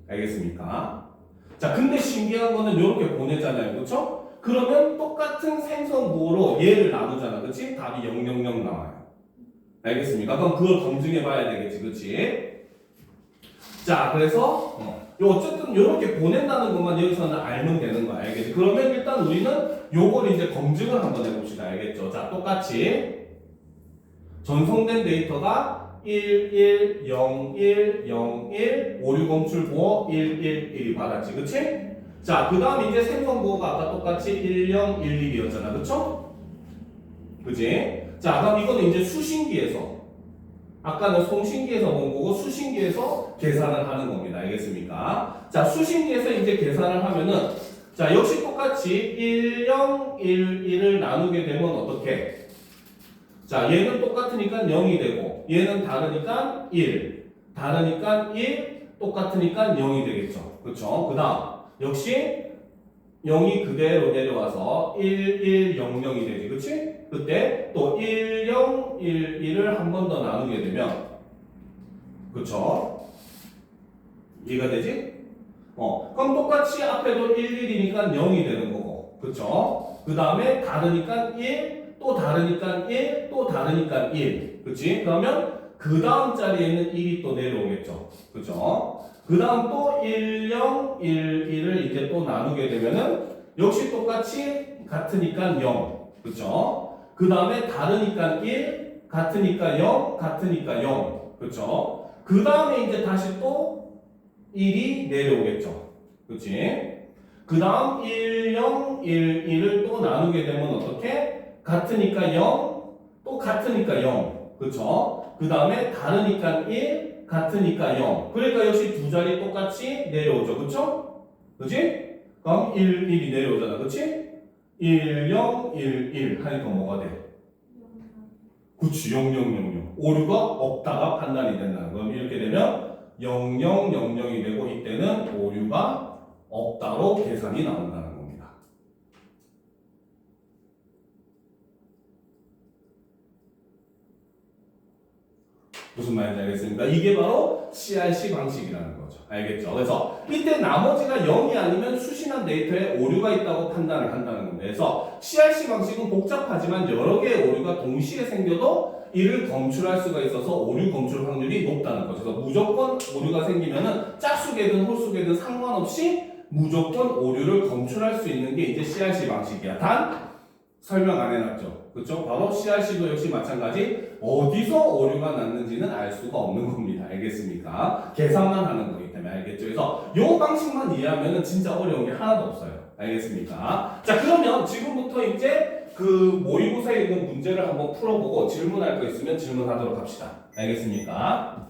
알겠습니까? 자, 근데 신기한 거는 이렇게 보내잖아요. 그렇죠? 그러면 똑같은 생성부호로 얘를 나누잖아. 그렇지? 답이 0, 0, 0 나와요. 알겠습니까? 그럼 그걸 검증해 봐야 되겠지. 그렇지? 자, 그래서 어쨌든 이렇게 보낸다는 것만 여기서는 알면 되는 거야. 알겠지? 그러면 일단 우리는 요걸 이제 검증을 한번 해봅시다. 알겠죠? 자, 똑같이 전송된 데이터가 1, 1, 0, 1, 0, 1, 오류 검출 부호 1, 1, 1이 받았지. 그치? 자, 그 다음 이제 생성부호가 아까 똑같이 1, 0, 1, 1이었잖아. 그쵸? 그지? 자, 그럼 이거는 이제 수신기에서 아까는 송신기에서 본 거고 수신기에서 계산을 하는 겁니다. 알겠습니까? 자, 수신기에서 이제 계산을 하면은 자, 역시 똑같이 1, 0, 1, 1을 나누게 되면 어떻게? 자, 얘는 똑같으니까 0이 되고 얘는 다르니까 1, 다르니까 1, 똑같으니까 0이 되겠죠. 그렇죠? 그 다음 역시 0이 그대로 내려와서 1, 1, 0, 0이 되지. 그치? 그때 또 1, 0, 1, 1을 한 번 더 나누게 되면 그쵸? 이해가 되지? 그럼 똑같이 앞에도 1, 1이니까 0이 되는 거고. 그쵸? 그 다음에 다르니까 1, 또 다르니까 1, 또 다르니까 1. 그치? 그러면 그 다음 자리에 있는 1이 또 내려오겠죠. 그쵸? 그 다음 또 1, 0, 1, 1을 이제 또 나누게 되면은 역시 똑같이 같으니까 0. 그쵸? 그 다음에 다르니까 1, 같으니까 0, 같으니까 0. 그쵸? 그 다음에 이제 다시 또 1이 내려오겠죠. 그치? 그 다음 1, 0, 1, 1을 또 나누게 되면 어떻게? 같으니까 0, 또 같으니까 0. 그쵸? 그 다음에 다르니까 1, 같으니까 0. 그러니까 역시 두 자리 똑같이 내려오죠. 그쵸? 그치? 그럼 1, 1이 내려오잖아. 그치? 1, 0, 1, 1 하니까 뭐가 돼? 그치, 0, 0, 0, 0. 오류가 없다가 판단이 된다는 거. 그럼 이렇게 되면 0, 0, 0, 0이 되고 이때는 오류가 없다로 계산이 나온다는 겁니다. 무슨 말인지 알겠습니까? 이게 바로 CRC 방식이라는 거죠. 알겠죠? 그래서 이때 나머지가 0이 아니면 수신한 데이터에 오류가 있다고 판단을 한다는 겁니다. 그래서 CRC 방식은 복잡하지만 여러 개의 오류가 동시에 생겨도 이를 검출할 수가 있어서 오류 검출 확률이 높다는 거죠. 그래서 무조건 오류가 생기면은 짝수계든 홀수계든 상관없이 무조건 오류를 검출할 수 있는 게 이제 CRC 방식이야. 단 설명 안 해놨죠. 그렇죠? 바로 CRC도 역시 마찬가지 어디서 오류가 났는지는 알 수가 없는 겁니다. 알겠습니까? 계산만 하는 거기 때문에 알겠죠? 그래서 이 방식만 이해하면 진짜 어려운 게 하나도 없어요. 알겠습니까? 자, 그러면 지금부터 이제 그 모의고사에 있는 문제를 한번 풀어보고 질문할 거 있으면 질문하도록 합시다. 알겠습니까?